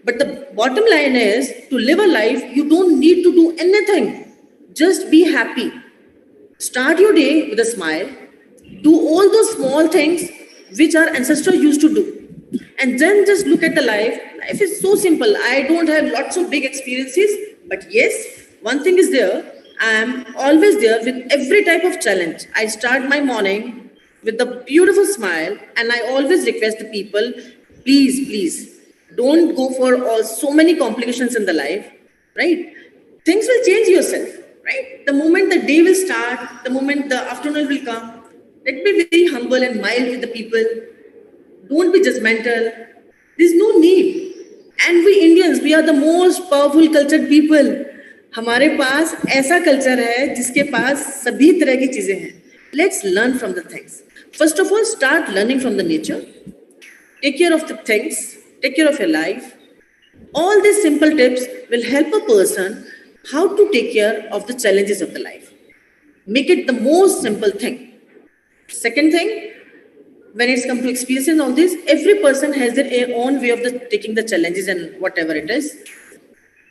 But the bottom line is, to live a life, you don't need to do anything. Just be happy. Start your day with a smile. Do all those small things which our ancestors used to do. And then just look at the life. Life is so simple. I don't have lots of big experiences. But yes, one thing is there. I am always there with every type of challenge. I start my morning with a beautiful smile. And I always request the people, please, don't go for so many complications in the life, right? Things will change yourself, right? The moment the day will start, the moment the afternoon will come, let me be very humble and mild with the people. Don't be judgmental. There's no need. And we Indians, we are the most powerful cultured people. हमारे पास ऐसा culture है जिसके पास सभी तरह की चीजें हैं. Let's learn from the things. First of all, start learning from the nature. Take care of the things. Take care of your life. All these simple tips will help a person how to take care of the challenges of the life. Make it the most simple thing. Second thing, when it's come to experiencing all this, every person has their own way of taking the challenges and whatever it is.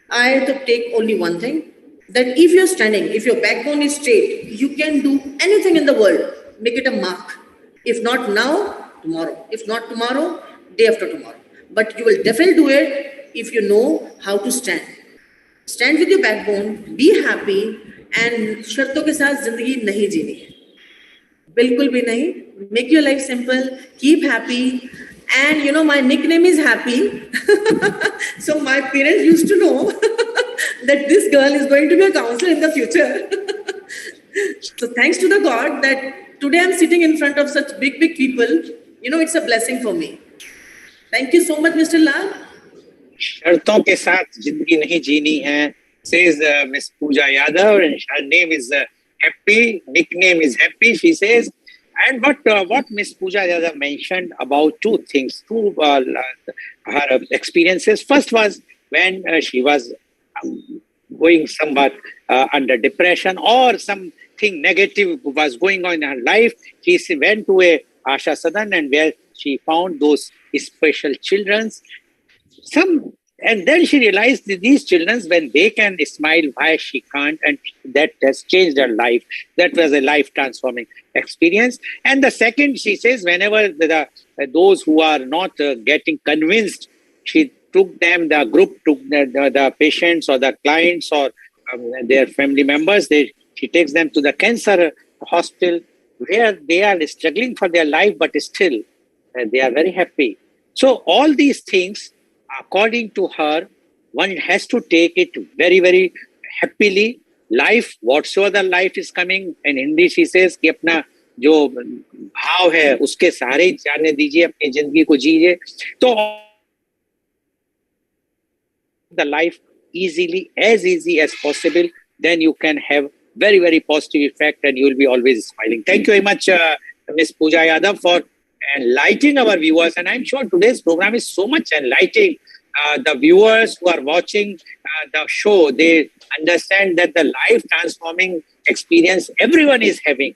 I have to take only one thing, that if you're standing, if your backbone is straight, you can do anything in the world. Make it a mark. If not now, tomorrow. If not tomorrow, day after tomorrow. But you will definitely do it if you know how to stand. Stand with your backbone, be happy, and शर्तों के साथ जिंदगी नहीं जीनी है. बिल्कुल भी नहीं. Make your life simple, keep happy, and you know my nickname is Happy. So my parents used to know that this girl is going to be a counselor in the future. So thanks to the God that today I'm sitting in front of such big people. You know, it's a blessing for me. Thank you so much, Mr. Lal. शर्तों के साथ जिंदगी नहीं जीनी है, says Miss Pooja Yadav, and her name is Happy, nickname is Happy, she says. And what Miss Pooja Yadav mentioned about two things, her experiences. First was when she was going somewhat under depression or something negative was going on in her life. She went to a Asha Sadan and where she found those special children. And then she realized that these children, when they can smile, why she can't? And that has changed her life. That was a life transforming experience. And the second, she says, whenever those who are not getting convinced, she took them, the group took the patients or the clients or their family members, she takes them to the cancer hospital where they are struggling for their life, but still they are very happy. So all these things, according to her, one has to take it very, very happily. Life, whatsoever life is coming, in Hindi she says, कि अपना जो भाव है उसके सहारे जाने दीजिए, अपनी जिंदगी को जीजिए, तो the life as easy as possible, then you can have very, very positive effect and you will be always smiling. Thank you very much, Ms. Pooja Yadav, for enlightening our viewers. And I'm sure today's program is so much enlightening. The viewers who are watching the show, they understand that the life transforming experience everyone is having.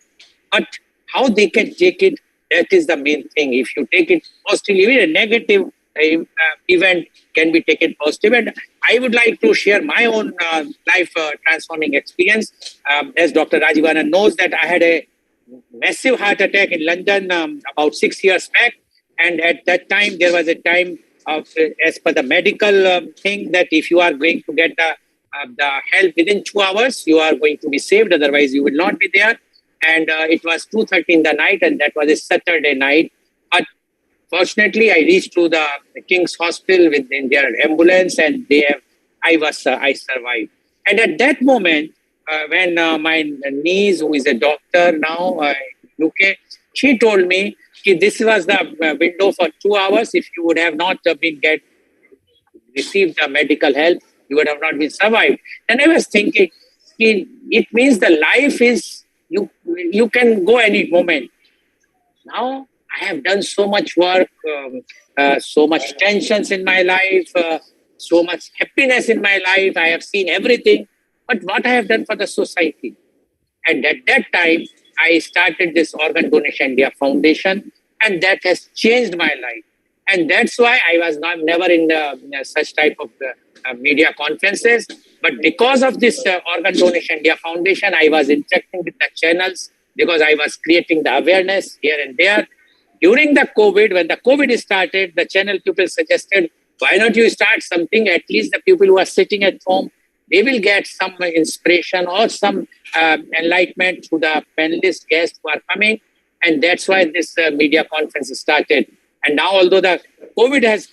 But how they can take it, that is the main thing. If you take it positively, even a negative event can be taken positive. And I would like to share my own life transforming experience. As Dr. Rajiv Anand knows, that I had a massive heart attack in London about 6 years back. And at that time, there was a time of, as per the medical thing, that if you are going to get the help within 2 hours, you are going to be saved. Otherwise, you will not be there. And it was 2:30 in the night, and that was a Saturday night. But fortunately, I reached to the King's Hospital within their ambulance, and I survived. And at that moment, when my niece, who is a doctor now in UK, she told me that this was the window for 2 hours. If you would have not received the medical help, you would have not been survived. And I was thinking, it means the life is, you can go any moment. Now, I have done so much work, so much tensions in my life, so much happiness in my life. I have seen everything. But what I have done for the society? And at that time, I started this Organ Donation India Foundation, and that has changed my life. And that's why I was never in such type of media conferences. But because of this Organ Donation India Foundation, I was interacting with the channels because I was creating the awareness here and there. During the COVID, when the COVID started, the channel people suggested, why not you start something? At least the people who are sitting at home, they will get some inspiration or some enlightenment to the panelist guests who are coming. And that's why this media conference started. And now, although the COVID has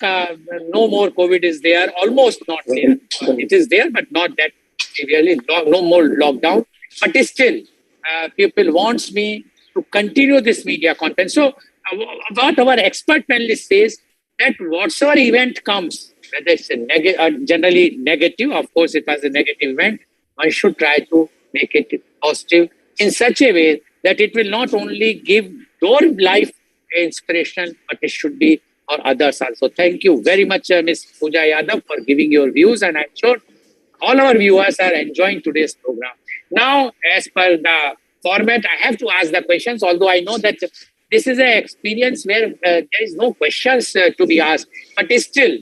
no more COVID is there, almost not there. It is there, but not that severely, no more lockdown. But still, people wants me to continue this media conference. So what our expert panelist says, that whatsoever event comes, whether it's generally negative, of course it was a negative event, one should try to make it positive in such a way that it will not only give your life inspiration, but it should be for others also. Thank you very much, Ms. Pooja Yadav, for giving your views, and I'm sure all our viewers are enjoying today's program. Now, as per the format, I have to ask the questions, although I know that this is an experience where there is no questions to be asked. But still,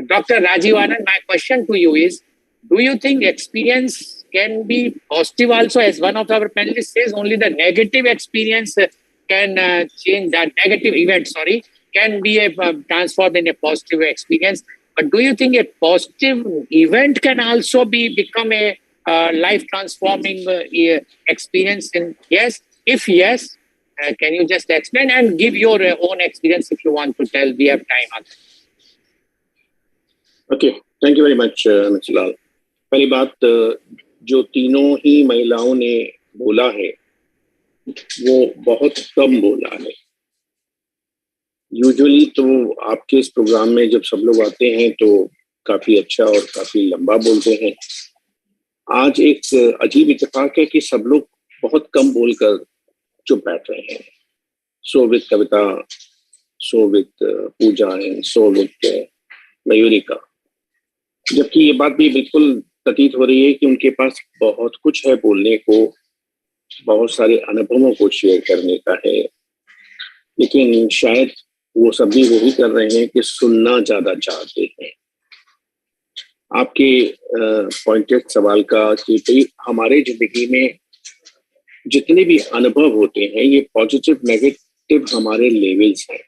Dr. Rajiv Anand, my question to you is, do you think experience can be positive also? As one of our panelists says, only the negative experience can change, that negative event, can be transformed in a positive experience. But do you think a positive event can also become a life transforming experience? And yes, if yes, can you just explain and give your own experience if you want to tell? We have time. Okay, thank you very much, Mr. Lal. पहली बात, जो तीनों ही महिलाओं ने बोला है वो बहुत कम बोला है. यूजुअली तो आपके इस प्रोग्राम में जब सब लोग आते हैं तो काफी अच्छा और काफी लंबा बोलते हैं. आज एक अजीब इत्तेफाक है कि सब लोग बहुत कम बोलकर चुप बैठ रहे हैं. So with Kavita, so with Pooja and so with Mayurika. जबकि ये बात भी बिल्कुल प्रतीत हो रही है कि उनके पास बहुत कुछ है बोलने को, बहुत सारे अनुभवों को शेयर करने का है, लेकिन शायद वो सब भी वही कर रहे हैं कि सुनना ज्यादा चाहते हैं. आपके पॉइंटेड सवाल का कि हमारे जिंदगी में जितने भी अनुभव होते हैं ये पॉजिटिव नेगेटिव हमारे लेवल्स हैं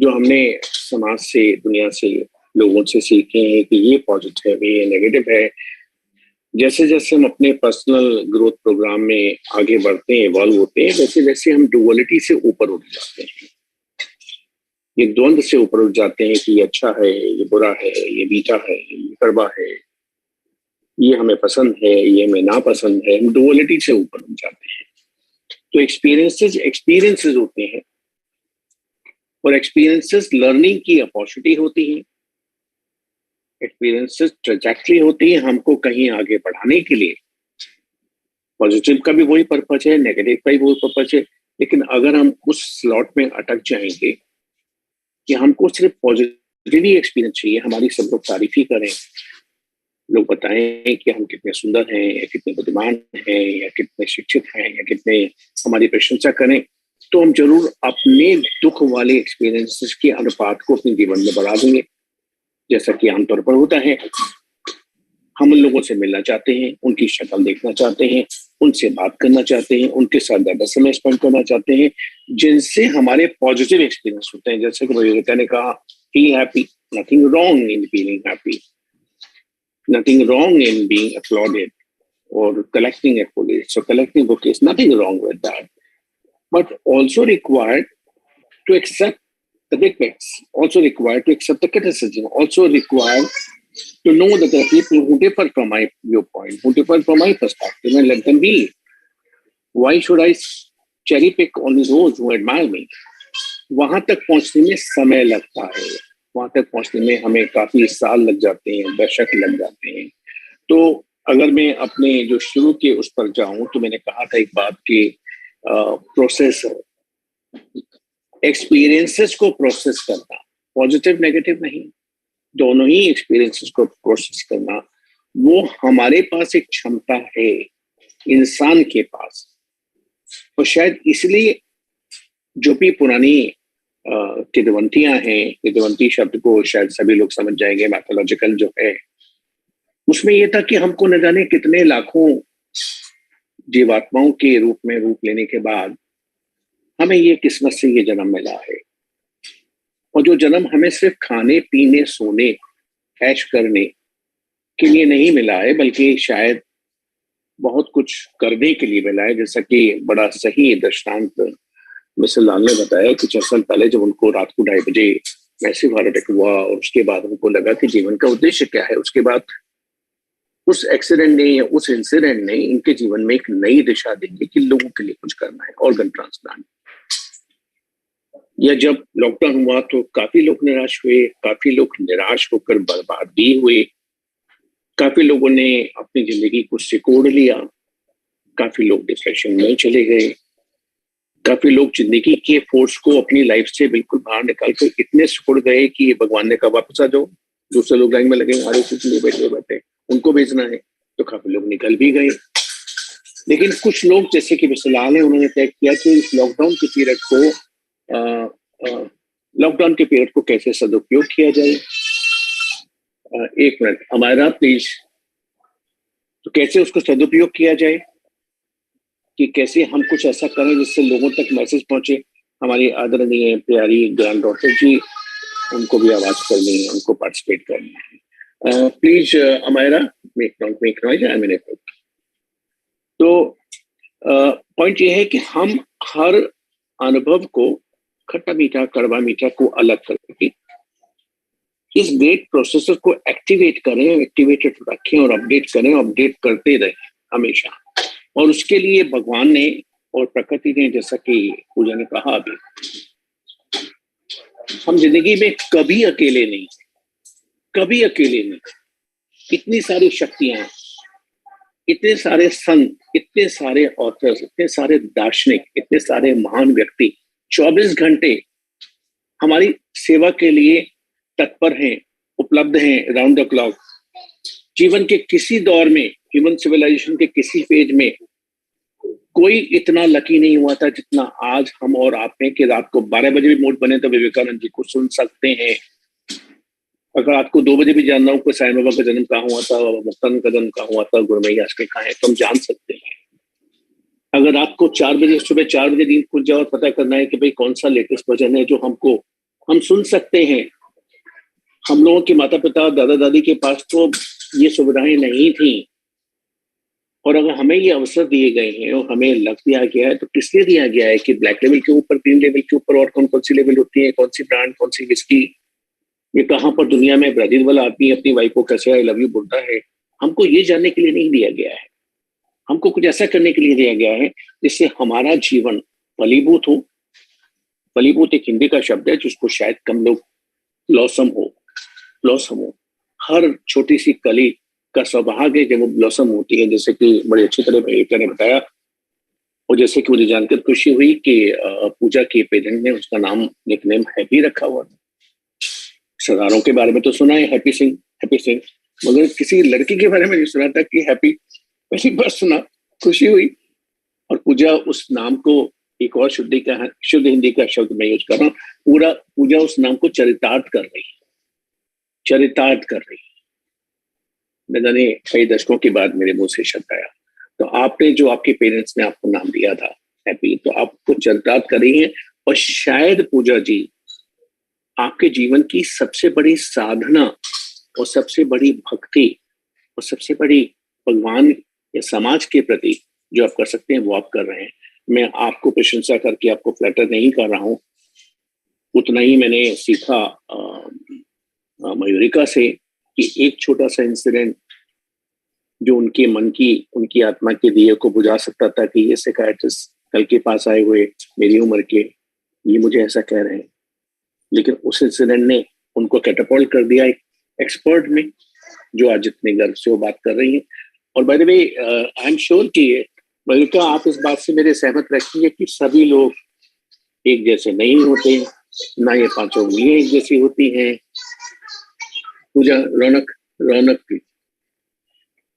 जो हमने समाज से, दुनिया से, लोगों से सीखे हैं कि ये पॉजिटिव है, ये नेगेटिव है. जैसे जैसे हम अपने पर्सनल ग्रोथ प्रोग्राम में आगे बढ़ते हैं, इवॉल्व होते हैं, वैसे वैसे हम डुअलिटी से ऊपर उठ जाते हैं. ये द्वंद्व से ऊपर उठ जाते हैं कि ये अच्छा है, ये बुरा है, ये मीठा है, ये कड़वा है. ये हमें पसंद है, ये हमें नापसंद है, हम डुअलिटी से ऊपर उठ जाते हैं। तो एक्सपीरियंसेस होते हैं, और एक्सपीरियंसेस लर्निंग की अपॉर्चुनिटी होती है, एक्सपीरियंसेस ट्रैजेक्टरी होती है हमको कहीं आगे बढ़ाने के लिए। पॉजिटिव का भी वही पर्पज है, नेगेटिव का भी वही पर्पज है, लेकिन अगर हम उस स्लॉट में अटक जाएंगे कि हमको सिर्फ पॉजिटिव ही एक्सपीरियंस चाहिए, हमारी सब लोग तारीफ ही करें, लोग बताएं कि हम कितने सुंदर हैं या कितने बुद्धिमान हैं या कितने शिक्षित हैं या कितने हमारी प्रशंसा करें, तो हम जरूर अपने दुख वाले एक्सपीरियंसेस के अनुपात को अपने जीवन में बढ़ा देंगे। जैसा कि आमतौर पर होता है, हम उन लोगों से मिलना चाहते हैं, उनकी शक्ल देखना चाहते हैं, उनसे बात करना चाहते हैं, उनके साथ ज्यादा समय स्पेंड करना चाहते हैं, जिनसे हमारे पॉजिटिव एक्सपीरियंस होते हैं। जैसे कि विवेकानंद ने कहा, be happy, nothing wrong in feeling happy, nothing wrong in being applauded or collecting accolades. So collecting bouquets, nothing wrong with that. But also required to accept the defects, also required to accept the criticism, also required to know that there are people who differ from my viewpoint, who differ from my perspective, and let them be. Why should I cherry pick only those who admire me? वहां तक पहुंचने में समय लगता है, वहां तक पहुंचने में हमें काफी साल लग जाते हैं, दशक लग जाते हैं। तो अगर मैं अपने जो शुरू के उस पर जाऊं, तो मैंने कहा था एक बात कि प्रोसेस, एक्सपीरियंसेस को प्रोसेस करना, पॉजिटिव नेगेटिव नहीं, दोनों ही एक्सपीरियंसेस को प्रोसेस करना, वो हमारे पास एक क्षमता है, इंसान के पास। और शायद इसलिए जो भी पुरानी किदवंतियां हैं, किदवंती शब्द को शायद सभी लोग समझ जाएंगे, मैथोलॉजिकल जो है, उसमें यह था कि हमको न जाने कितने लाखों जीवात्माओं के रूप में रूप लेने के बाद हमें ये किस्मत से ये जन्म मिला है। और जो जन्म हमें सिर्फ खाने पीने सोने ऐश करने के लिए नहीं मिला है, बल्कि शायद बहुत कुछ करने के लिए मिला है। जैसा कि बड़ा सही दृष्टांत मिस्टर लाल ने बताया कि 6 साल पहले जब उनको रात को 2:30 बजे मैसिव हार्ट अटैक हुआ और उसके बाद उनको लगा कि जीवन का उद्देश्य क्या है, उसके बाद उस एक्सीडेंट ने या उस इंसिडेंट ने इनके जीवन में एक नई दिशा दी कि लोगों के लिए कुछ करना है, ऑर्गन ट्रांसप्लांट। या जब लॉकडाउन हुआ तो काफी लोग निराश हुए, काफी लोग निराश होकर बर्बाद भी हुए, काफी लोगों ने अपनी जिंदगी को सिकोड़ लिया, काफी लोग डिप्रेशन में चले गए, काफी लोग जिंदगी के फोर्स को अपनी लाइफ से बिल्कुल बाहर निकाल कर इतने सिकुड़ गए कि भगवान ने कहा वापस आ जाओ, दूसरे लोग लाइन में लगे, हमारे कुछ लिए बैठे उनको भेजना है, तो काफी लोग निकल भी गए। लेकिन कुछ लोग जैसे कि मिसलाल है, उन्होंने तय किया कि इस लॉकडाउन के पीरियड को कैसे सदुपयोग किया जाए। एक मिनट हमारा प्लीज, तो कैसे उसको सदुपयोग किया जाए, कि कैसे हम कुछ ऐसा करें जिससे लोगों तक मैसेज पहुंचे। हमारी आदरणीय प्यारी ग्रैंड डॉटर जी, उनको भी आवाज करनी है, उनको पार्टिसिपेट करना है। Please Amayra, make noise, I mean. तो पॉइंट ये है कि हम हर अनुभव को, खट्टा मीठा कड़वा मीठा को अलग करके इस ग्रेट प्रोसेसर को एक्टिवेट करें, एक्टिवेटेड रखें और अपडेट करें, अपडेट करते रहें हमेशा। और उसके लिए भगवान ने और प्रकृति ने, जैसा कि पूजा ने कहा अभी, हम जिंदगी में कभी अकेले नहीं, कभी अकेले नहीं। इतनी सारी शक्तियां, इतने सारे संत, इतने सारे ऑथर्स, इतने सारे दार्शनिक, इतने सारे महान व्यक्ति 24 घंटे हमारी सेवा के लिए तत्पर हैं, उपलब्ध हैं, राउंड द क्लॉक। जीवन के किसी दौर में, ह्यूमन सिविलाइजेशन के किसी फेज में कोई इतना लकी नहीं हुआ था जितना आज हम और आप हैं कि रात को 12 बजे भी मूड बने तो विवेकानंद जी को सुन सकते हैं। अगर आपको 2 बजे भी जानना हो कि साईं बाबा का जन्म कहाँ हुआ था, मुक्तानंद का जन्म कहाँ हुआ था, गुरुमई आजकल कहाँ है, तो हम जान सकते हैं। अगर आपको 4 बजे, सुबह 4 बजे नींद खुल जाओ और पता करना है कि भाई कौन सा लेटेस्ट भजन है जो हम सुन सकते हैं। हम लोगों के माता पिता, दादा दादी के पास तो ये सुविधाएं नहीं थी, और अगर हमें ये अवसर दिए गए हैं और हमें लग दिया गया है, तो किस लिए दिया गया है कि ब्लैक लेवल के ऊपर, ग्रीन लेवल के ऊपर और कौन कौन सी लेवल होती है, कौन सी ब्रांड, कौन सी विस्की, ये कहाँ पर दुनिया में ब्राजील वाला आदमी अपनी वाइफ को कैसे आई लव यू बोलता है, हमको ये जानने के लिए नहीं दिया गया है, हमको कुछ ऐसा करने के लिए दिया गया है जिससे हमारा जीवन फलीभूत हो। फलीभूत एक हिंदी का शब्द है जिसको शायद कम लोग ब्लॉसम हो। हर छोटी सी कली का सौभाग्य है जब वो ब्लॉसम होती है, जैसे कि बड़ी अच्छी तरह बेटा ने बताया। और जैसे कि मुझे जानकर खुशी हुई कि पूजा के पेरेंट ने उसका नाम निकनेम हैप्पी रखा हुआ। सरदारों के बारे में तो सुना है हैप्पी सिंह, मगर किसी लड़की के बारे में नहीं सुना था कि हैप्पी। पहली बार सुना, खुशी हुई। और पूजा उस नाम को एक और शुद्ध हिंदी का शब्द मैं यूज कर रहा हूँ, पूजा उस नाम को चरितार्थ कर रही है। न जाने कई दशकों के बाद मेरे मुंह से शब्द आया। तो आपने जो आपके पेरेंट्स ने आपको नाम दिया था हैप्पी, तो आपको चरितार्थ कर रही है। और शायद पूजा जी आपके जीवन की सबसे बड़ी साधना और सबसे बड़ी भक्ति और सबसे बड़ी भगवान या समाज के प्रति जो आप कर सकते हैं वो आप कर रहे हैं। मैं आपको प्रशंसा करके आपको फ्लैटर नहीं कर रहा हूँ, उतना ही मैंने सीखा मयूरिका से कि एक छोटा सा इंसिडेंट जो उनके मन की, उनकी आत्मा के दिए को बुझा सकता था कि ये साइकियाट्रिस्ट कल के पास आए हुए मेरी उम्र के, ये मुझे ऐसा कह रहे हैं, लेकिन उस इंसिडेंट ने उनको कैटापल्ट कर दिया एक एक्सपर्ट में, जो आज इतने गर्व से वो बात कर रही है। और by the way I am sure कि बल्कि आप इस बात से मेरे सहमत रखेंगे कि सभी लोग एक जैसे नहीं होते, ना ये पांचों उंगलियां एक जैसी होती हैं। पूजा रौनक की,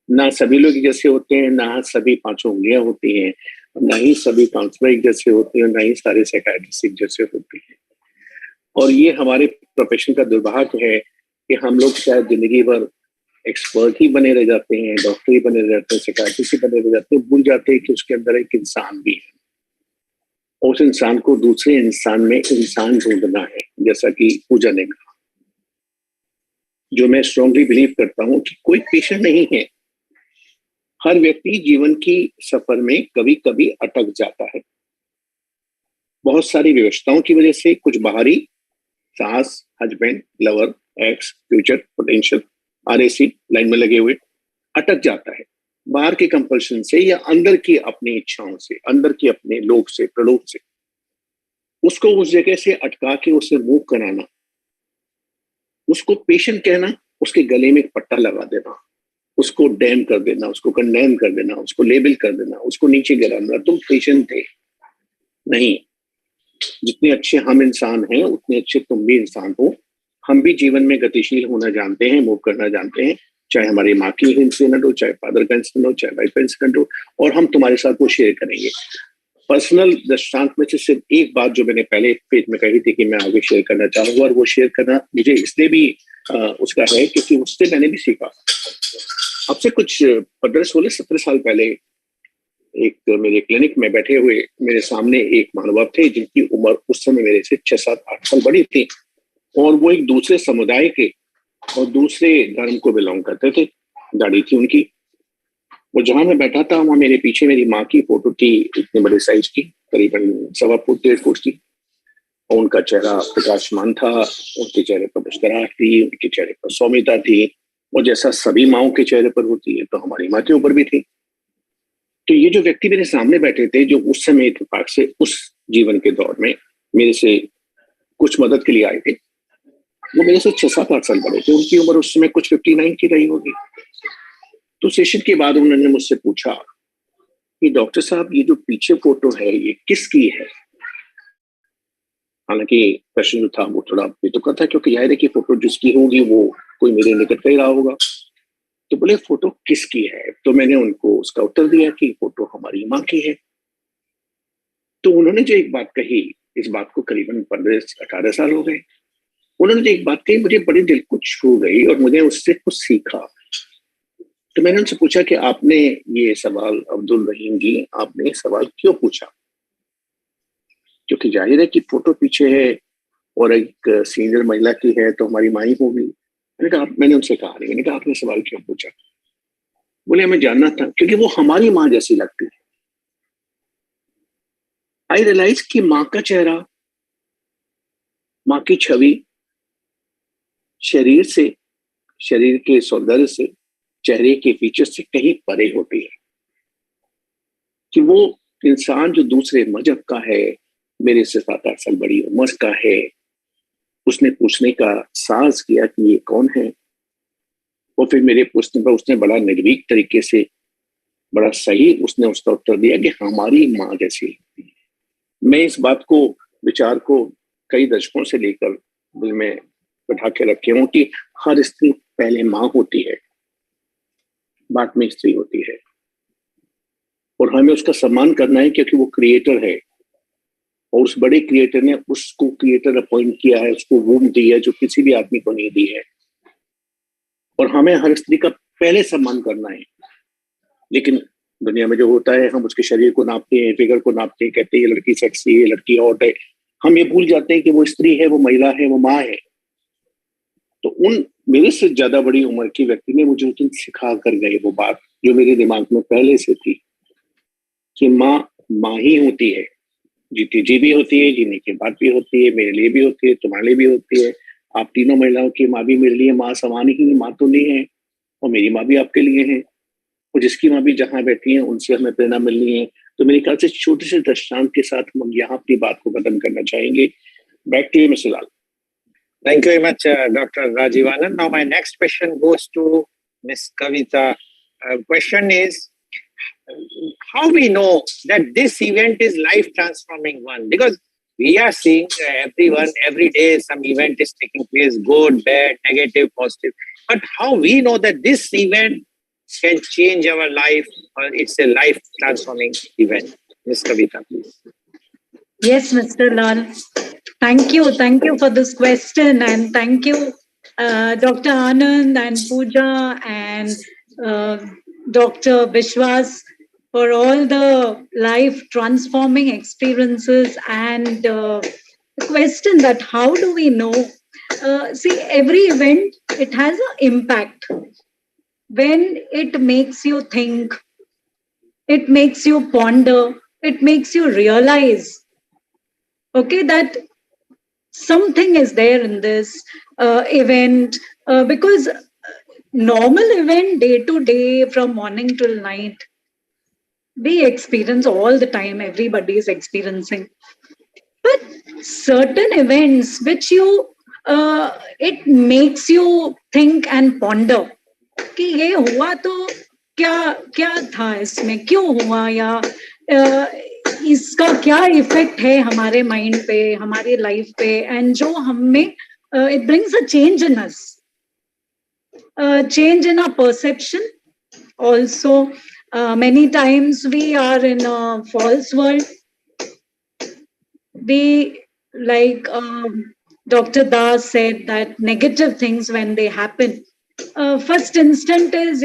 ना सभी लोग जैसे होते हैं, ना सभी पांचों उंगलियां होती हैं, ना ही सभी काउंसलर एक जैसे होते हैं, ना ही सारे साइकियाट्रिस्ट एक जैसे होते हैं। और ये हमारे प्रोफेशन का दुर्भाग्य है कि हम लोग शायद जिंदगी भर एक्सपर्ट ही बने रह जाते हैं, डॉक्टर ही बने रह जाते हैं, साइकियाट्रिस्ट ही बने रह जाते हैं, भूल जाते हैं कि उसके अंदर एक इंसान भी है। उस इंसान को दूसरे इंसान में इंसान ढूंढना है, जैसा कि पूजा ने कहा, जो मैं स्ट्रांगली बिलीव करता हूं कि कोई पेशेंट नहीं है। हर व्यक्ति जीवन की सफर में कभी कभी अटक जाता है, बहुत सारी व्यवस्थाओं की वजह से। कुछ बाहरी, सास, husband, lover, x, future, potential, RAC line में लगे हुए अटक जाता है, बाहर के कंपल्शन से या अंदर की अपनी इच्छाओं से, अंदर के अपने लोभ से, प्रलोभ से। उसको उस जगह से अटका के उसे मूव कराना, उसको पेशेंट कहना, उसके गले में एक पट्टा लगा देना, उसको डैम कर देना, उसको कंडेम कर देना, उसको लेबल कर देना, उसको नीचे गिराना, तुम पेशेंट थे नहीं। जितने अच्छे हम इंसान हैं उतने अच्छे तुम भी इंसान हो। हम भी जीवन में गतिशील होना जानते हैं, मूव करना जानते हैं, चाहे हमारी माँ की इंसिडेंट हो, चाहे फादर का इंसिडेंट हो, चाहे वाइफ का इंसिडेंट हो, और हम तुम्हारे साथ वो शेयर करेंगे। पर्सनल दृष्टांत में से सिर्फ एक बात जो मैंने पहले पेज में कही थी कि मैं आगे शेयर करना चाहूंगा, और वो शेयर करना मुझे इसलिए भी उसका है क्योंकि उससे मैंने भी सीखा। अब से कुछ 15-16-17 साल पहले एक मेरे क्लिनिक में बैठे हुए मेरे सामने एक महानुभाव थे जिनकी उम्र उस समय मेरे से 6-7-8 साल बड़ी थी, और वो एक दूसरे समुदाय के और दूसरे धर्म को बिलोंग करते थे। दाढ़ी थी उनकी। वो जहां मैं बैठा था वहां मेरे पीछे मेरी माँ की फोटो थी, इतने बड़े साइज की, करीबन 1.25 फुट 1.5 फुट की, और उनका चेहरा प्रकाशमान था, उनके चेहरे पर मुस्कुराहट थी, उनके चेहरे पर सौम्यता थी, और जैसा सभी माओं के चेहरे पर होती है तो हमारी माँ के ऊपर भी थी। तो ये जो व्यक्ति मेरे सामने बैठे थे, जो उस समय इत्तेफाक से उस जीवन के दौर में मेरे से कुछ मदद के लिए आए थे, वो मेरे से 6-7-8 साल बड़े थे। उनकी उम्र उस समय कुछ 59 की रही होगी। तो सेशन के बाद उन्होंने मुझसे पूछा कि डॉक्टर साहब ये जो पीछे फोटो है ये किसकी है। हालांकि प्रश्न जो था वो थोड़ा बेतुका था, क्योंकि जाहिर है कि फोटो जिसकी होगी वो कोई मेरे निकट का ही रहा होगा। तो बोले फोटो किसकी है, तो मैंने उनको उसका उत्तर दिया कि फोटो हमारी माँ की है। तो उन्होंने जो एक बात कही, इस बात को करीबन 15-18 साल हो गए, उन्होंने जो एक बात कही मुझे बड़ी दिल को छू गई और मुझे उससे कुछ सीखा। तो मैंने उनसे पूछा कि आपने ये सवाल, अब्दुल रहीम जी, आपने सवाल क्यों पूछा, क्योंकि जाहिर है कि फोटो पीछे है और एक सीनियर महिला की है तो हमारी माँ ही होगी। मैंने उनसे कहा नहीं, मैंने कहा आपने सवाल क्यों पूछा। बोले हमें जानना था क्योंकि वो हमारी माँ जैसी लगती है। आई रियलाइज कि माँ का चेहरा, माँ की छवि, शरीर से, शरीर के सौंदर्य से, चेहरे के फीचर से कहीं परे होती है, कि वो इंसान जो दूसरे मजहब का है, मेरे से 7-8 साल बड़ी उम्र का है, उसने पूछने का साहस किया कि ये कौन है, और फिर मेरे पूछने पर उसने बड़ा निर्भीक तरीके से, बड़ा सही उसने उसका उत्तर दिया कि हमारी माँ जैसी लगती है। मैं इस बात को, विचार को कई दशकों से लेकर दिल में बैठा के रखे हूँ कि हर स्त्री पहले माँ होती है, बाद में स्त्री होती है, और हमें उसका सम्मान करना है क्योंकि वो क्रिएटर है, और उस बड़े क्रिएटर ने उसको क्रिएटर अपॉइंट किया है, उसको वूम दी है जो किसी भी आदमी को नहीं दी है, और हमें हर स्त्री का पहले सम्मान करना है। लेकिन दुनिया में जो होता है, हम उसके शरीर को नापते हैं, फिगर को नापते हैं, कहते हैं ये लड़की सेक्सी है, ये लड़की हॉट है। हम ये भूल जाते हैं कि वो स्त्री है, वो महिला है, वो माँ है। तो उन मेरे से ज्यादा बड़ी उम्र की व्यक्ति ने मुझे उस दिन सिखा कर गए वो बात जो मेरे दिमाग में पहले से थी, कि माँ माँ ही होती है, जीती जी भी होती है, जीने के बाद भी होती है, मेरे लिए भी होती है, तुम्हारे लिए भी होती है। आप तीनों महिलाओं की माँ भी मेरे लिए माँ समान ही, माँ तो नहीं है, और मेरी माँ भी आपके लिए है, और जिसकी माँ भी जहाँ बैठी है उनसे हमें प्रेरणा मिलनी है। तो मेरे ख्याल से छोटे से दृष्टांत के साथ हम यहाँ अपनी बात को खत्म करना चाहेंगे। Back to you mister Lal. Thank you very much, Dr. Rajiv Anand. Now, my next question goes to Ms. Kavita. Question is, how we know that this event is life transforming one? Because we are seeing everyone, every day some event is taking place, good, bad, negative, positive. But how we know that this event can change our life, or it's a life transforming event? Ms. Kavita, please. Yes, Mr. Lal. Thank you for this question, and thank you, Dr. Anand and Pooja and Dr. Vishwas, for all the life transforming experiences and the question that how do we know? See, every event, it has an impact. When it makes you think, it makes you ponder, it makes you realize, okay, that something is there in this event, because normal event, day to day, from morning till night, we experience all the time, everybody is experiencing. But certain events which you, it makes you think and ponder, कि ये हुआ तो क्या क्या था इसमें, क्यों हुआ, या इसका क्या इफेक्ट है हमारे माइंड पे, हमारी लाइफ पे, एंड जो हमें it brings a change in us, change in our perception also. Many times we are in a false world. We, like Dr. Das said, that negative things, when they happen, first instant is,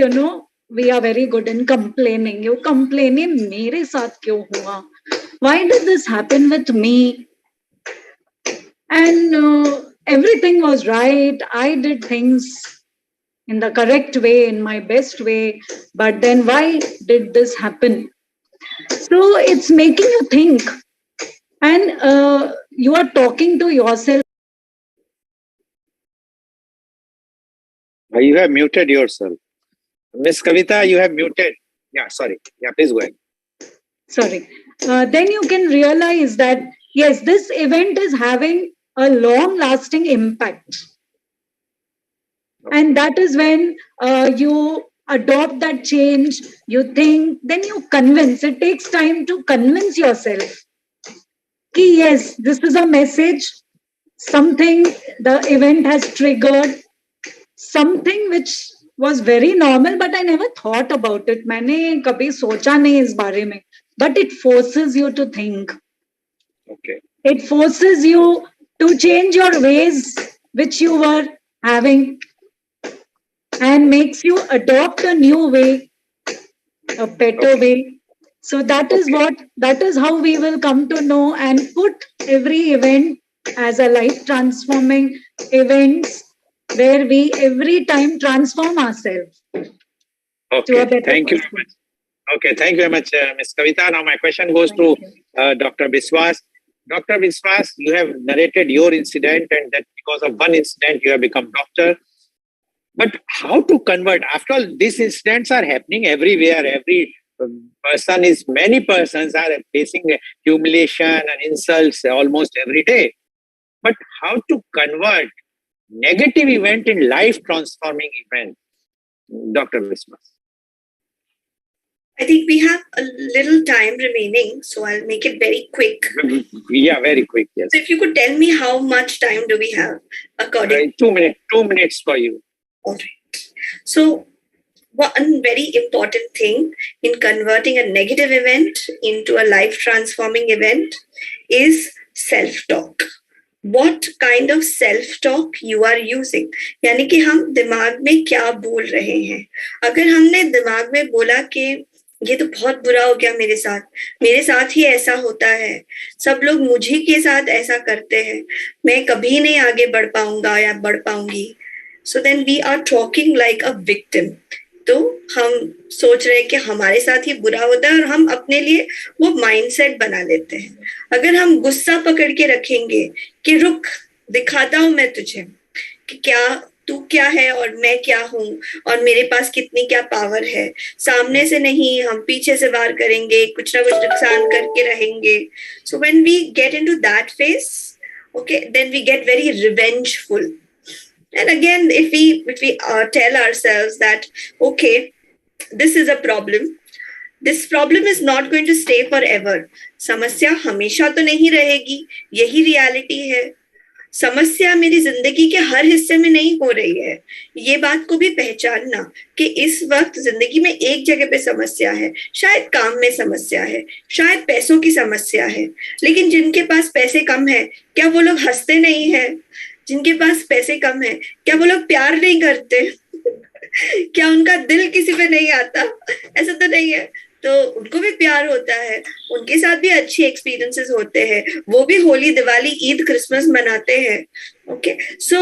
we are very good in complaining. You complaining, mere saath kyun hua? Why did this happen with me? And everything was right. I did things in the correct way, in my best way. But then why did this happen? So it's making you think. And you are talking to yourself. You have muted yourself. Miss Kavita, you have muted. Yeah, sorry. Yeah, please go ahead. Sorry. Then you can realize that, yes, this event is having a long-lasting impact. And that is when you adopt that change, you think, then you convince. It takes time to convince yourself. Ki, yes, this is a message. Something the event has triggered. Something which was very normal, but I never thought about it. मैंने कभी सोचा नहीं इस बारे में. But it forces you to think. Okay. It forces you to change your ways which you were having, and makes you adopt a new way, a better way. So that is how we will come to know and put every event as a life transforming events, where we every time transform ourselves. Okay, thank you very much. Okay, thank you very much, Ms. Kavita. Now my question goes to Dr. Biswas. Dr. Biswas, you have narrated your incident, and that because of one incident you have become doctor. But how to convert? After all, these incidents are happening everywhere. Many persons are facing humiliation and insults almost every day. But how to convert negative event in life transforming event, Dr. Viswas? I think we have a little time remaining, so I'll make it very quick. Yeah, very quick, yes. So if you could tell me how much time do we have according 2 minutes, 2 minutes for you. All right. So one very important thing in converting a negative event into a life transforming event is self-talk. What kind of self-talk you are using? यानी कि हम दिमाग में क्या बोल रहे हैं. अगर हमने दिमाग में बोला कि ये तो बहुत बुरा हो गया मेरे साथ ही ऐसा होता है, सब लोग मुझे के साथ ऐसा करते हैं, मैं कभी नहीं आगे बढ़ पाऊंगा या बढ़ पाऊंगी. So then we are talking like a victim. तो हम सोच रहे हैं कि हमारे साथ ही बुरा होता है और हम अपने लिए वो माइंडसेट बना लेते हैं. अगर हम गुस्सा पकड़ के रखेंगे कि रुक, दिखाता हूं मैं तुझे कि क्या तू क्या है और मैं क्या हूं और मेरे पास कितनी क्या पावर है, सामने से नहीं, हम पीछे से वार करेंगे, कुछ ना कुछ नुकसान करके रहेंगे. So when we get into that phase, okay, then we get very revengeful. And again, if we tell ourselves that, okay, this is a problem, this problem is not going to stay forever. समस्या हमेशा तो नहीं रहेगी, यही reality है. समस्या मेरी जिंदगी के हर हिस्से में नहीं हो रही है. ये बात को भी पहचानना कि इस वक्त जिंदगी में एक जगह पे समस्या है, शायद काम में समस्या है, शायद पैसों की समस्या है. लेकिन जिनके पास पैसे कम है, क्या वो लोग हंसते नहीं है? जिनके पास पैसे कम है, क्या वो लोग प्यार नहीं करते? क्या उनका दिल किसी पे नहीं आता? ऐसा तो नहीं है. तो उनको भी प्यार होता है, उनके साथ भी अच्छी एक्सपीरियंसेस होते हैं, वो भी होली, दिवाली, ईद, क्रिसमस मनाते हैं. Okay, so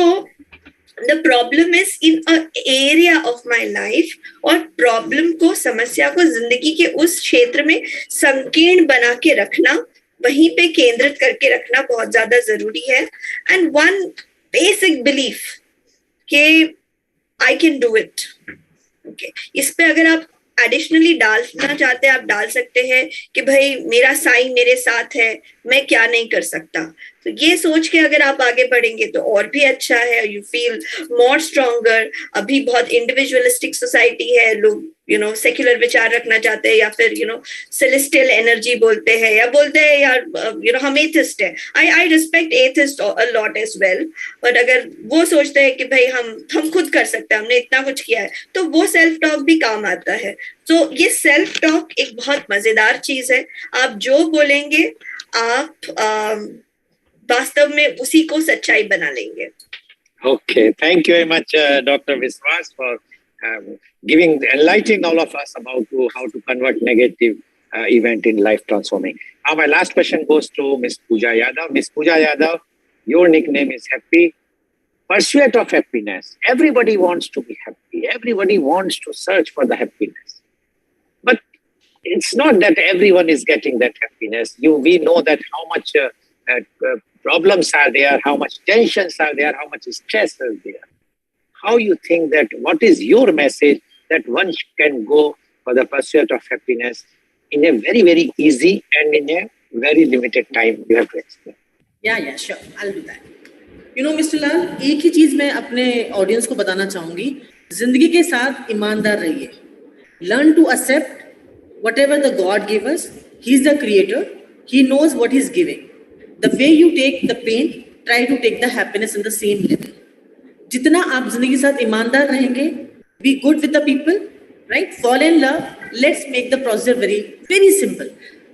the problem is in a area of my life, और प्रॉब्लम को, समस्या को जिंदगी के उस क्षेत्र में संकीर्ण बना के रखना, वहीं पे केंद्रित करके रखना बहुत ज्यादा जरूरी है. एंड वन बेसिक बिलीफ कि I can do it. Okay, इस पे अगर आप एडिशनली डालना चाहते हैं, आप डाल सकते हैं कि भाई मेरा साईं मेरे साथ है, मैं क्या नहीं कर सकता. तो ये सोच के अगर आप आगे बढ़ेंगे तो और भी अच्छा है. You feel more stronger. अभी बहुत इंडिविजुअलिस्टिक सोसाइटी है, लोग सेक्युलर विचार रखना चाहते हैं, या फिर सेलेस्टियल एनर्जी बोलते हैं, या बोलते हैं यार हम एथिस्ट है. I respect atheist a lot as well, but अगर वो सोचते हैं कि भाई हम खुद कर सकते हैं, हमने इतना कुछ किया है, तो वो सेल्फ टॉक भी काम आता है. तो ये सेल्फ टॉक एक बहुत मजेदार चीज है. आप जो बोलेंगे, आप वास्तव में उसी को सच्चाई बना लेंगे. Okay, thank you very much, Dr. Viswas, for enlightening all of us about how to convert negative event in life transforming. Now, my last question goes to Ms. Pooja Yadav. Ms. Pooja Yadav, your nickname is Happy. Pursuit of happiness. Everybody wants to be happy. Everybody wants to search for the happiness. But it's not that everyone is getting that happiness. We know that how much problems are there, how much tensions are there, how much stress is there. How you think that, what is your message that one can go for the pursuit of happiness in a very, very easy and in a very limited time? You have to explain. Yeah, sure. I'll do that. Mr. Lal, एक ही चीज मैं अपने audience को बताना चाहूंगी. जिंदगी के साथ ईमानदार रहिए. Learn to accept whatever the God gave us. He's the creator. He knows what he's giving. The way you take the pain, try to take the happiness in the same level. जितना आप जिंदगी के साथ ईमानदार रहेंगे, be good with the people, right? Fall in love. Let's make the process very, very simple.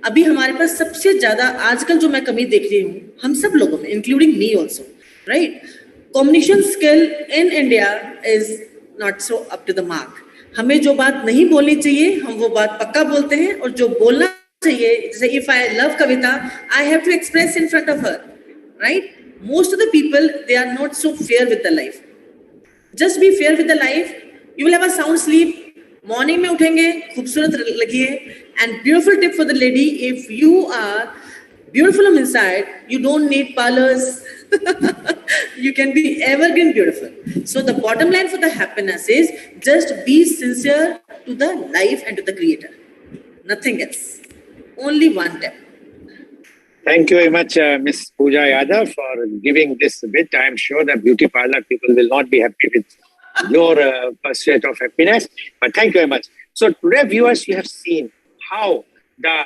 अभी हमारे पास सबसे ज्यादा आजकल जो मैं कमी देख रही हूँ, हम सब लोगों में, including me also, right? Communication skill in India is not so up to the mark. हमें जो बात नहीं बोलनी चाहिए, हम वो बात पक्का बोलते हैं, और जो बोलना चाहिए, जैसे if I love Kavita, I have to express in front of her, right? Most of the people, they are not so fair with the life. Just be fair with the life. You will have a sound sleep. Morning में उठेंगे, खूबसूरत लगिए. And beautiful tip for the lady, if you are beautiful from inside, you don't need parlors. You can be evergreen beautiful. So the bottom line for the happiness is just be sincere to the life and to the creator. Nothing else. Only one step. Thank you very much, Ms. Pooja Yadav, for giving this bit. I am sure that beauty parlor people will not be happy with your pursuit of happiness. But thank you very much. So today, viewers, you have seen how the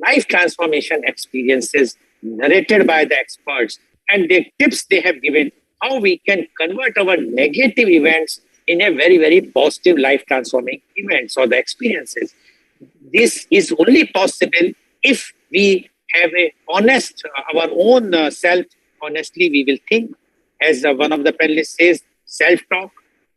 life transformation experiences narrated by the experts and the tips they have given, how we can convert our negative events in a very, very positive life transforming events or the experiences. This is only possible if we have a honest, our own self, honestly we will think. As one of the panelists says, self-talk.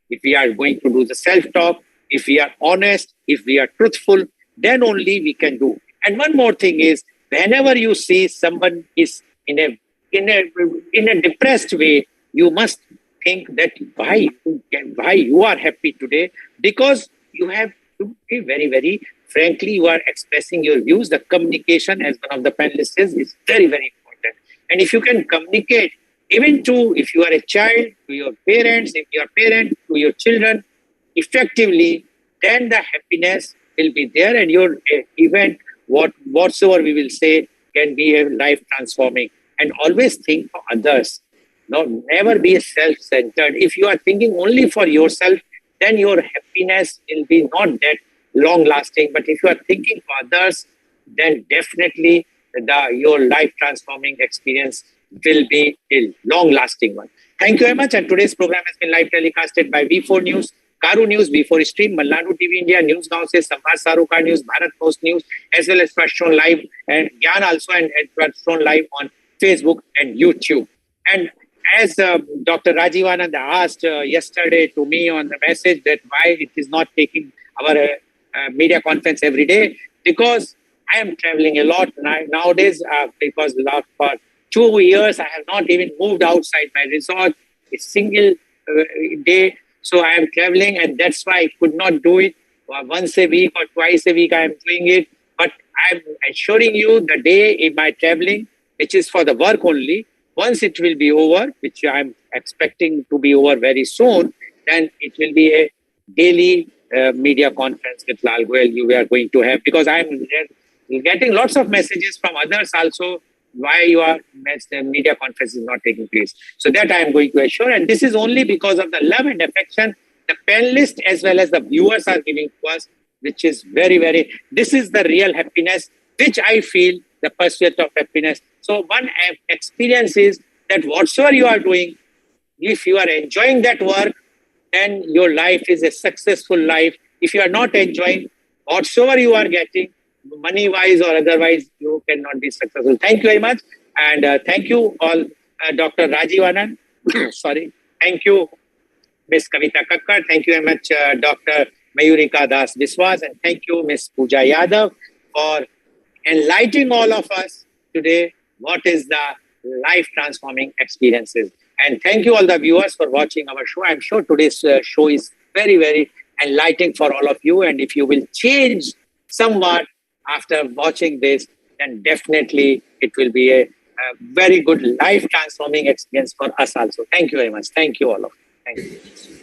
If we are going to do the self-talk, if we are honest, if we are truthful, then only we can do. And one more thing is, whenever you see someone is in a depressed way, you must think that why you are happy today, because you have to be very, very frankly, you are expressing your views. The communication, as one of the panelists says, is very, very important. And if you can communicate, even to, if you are a child, to your parents, if you are a parent, to your children, effectively, then the happiness will be there and your event, whatsoever we will say, can be a life transforming. And always think for others. No, never be self-centered. If you are thinking only for yourself, then your happiness will be not that long-lasting. But if you are thinking for others, then definitely your life transforming experience will be a long-lasting one. Thank you very much. And today's program has been live telecasted by V4 News, Caru News, V4 Stream, Malnadu TV India, News Now says, Samvar Sarukar News, Bharat Post News, as well as first shown live, and Gyan also, and first shown live on Facebook and YouTube. And as Dr. Rajiv Anand asked yesterday to me on the message that why it is not taking our media conference every day, because I am traveling a lot nowadays, because for 2 years I have not even moved outside my resort a single day. So I am traveling, and that's why I could not do it once a week or twice a week. I am doing it, but I am assuring you the day in my traveling, which is for the work only, once it will be over, which I am expecting to be over very soon, then it will be a daily media conference with Lal Goel you are going to have, because I am getting lots of messages from others also why your media conference is not taking place. So that I am going to assure, and this is only because of the love and affection the panelists as well as the viewers are giving to us, which is very, very, this is the real happiness, which I feel the pursuit of happiness. So one experience is that whatsoever you are doing, if you are enjoying that work, then your life is a successful life. If you are not enjoying whatsoever you are getting, money-wise or otherwise, you cannot be successful. Thank you very much. And thank you all, Dr. Rajiv Anand. Sorry. Thank you, Ms. Kavita Kakkar. Thank you very much, Dr. Mayurika Das Biswas. And thank you, Ms. Pooja Yadav, for enlightening all of us today what is the life transforming experiences. And thank you all the viewers for watching our show. I'm sure today's show is very, very enlightening for all of you. And if you will change somewhat after watching this, then definitely it will be a very good life transforming experience for us also. Thank you very much. Thank you all of you. Thank you.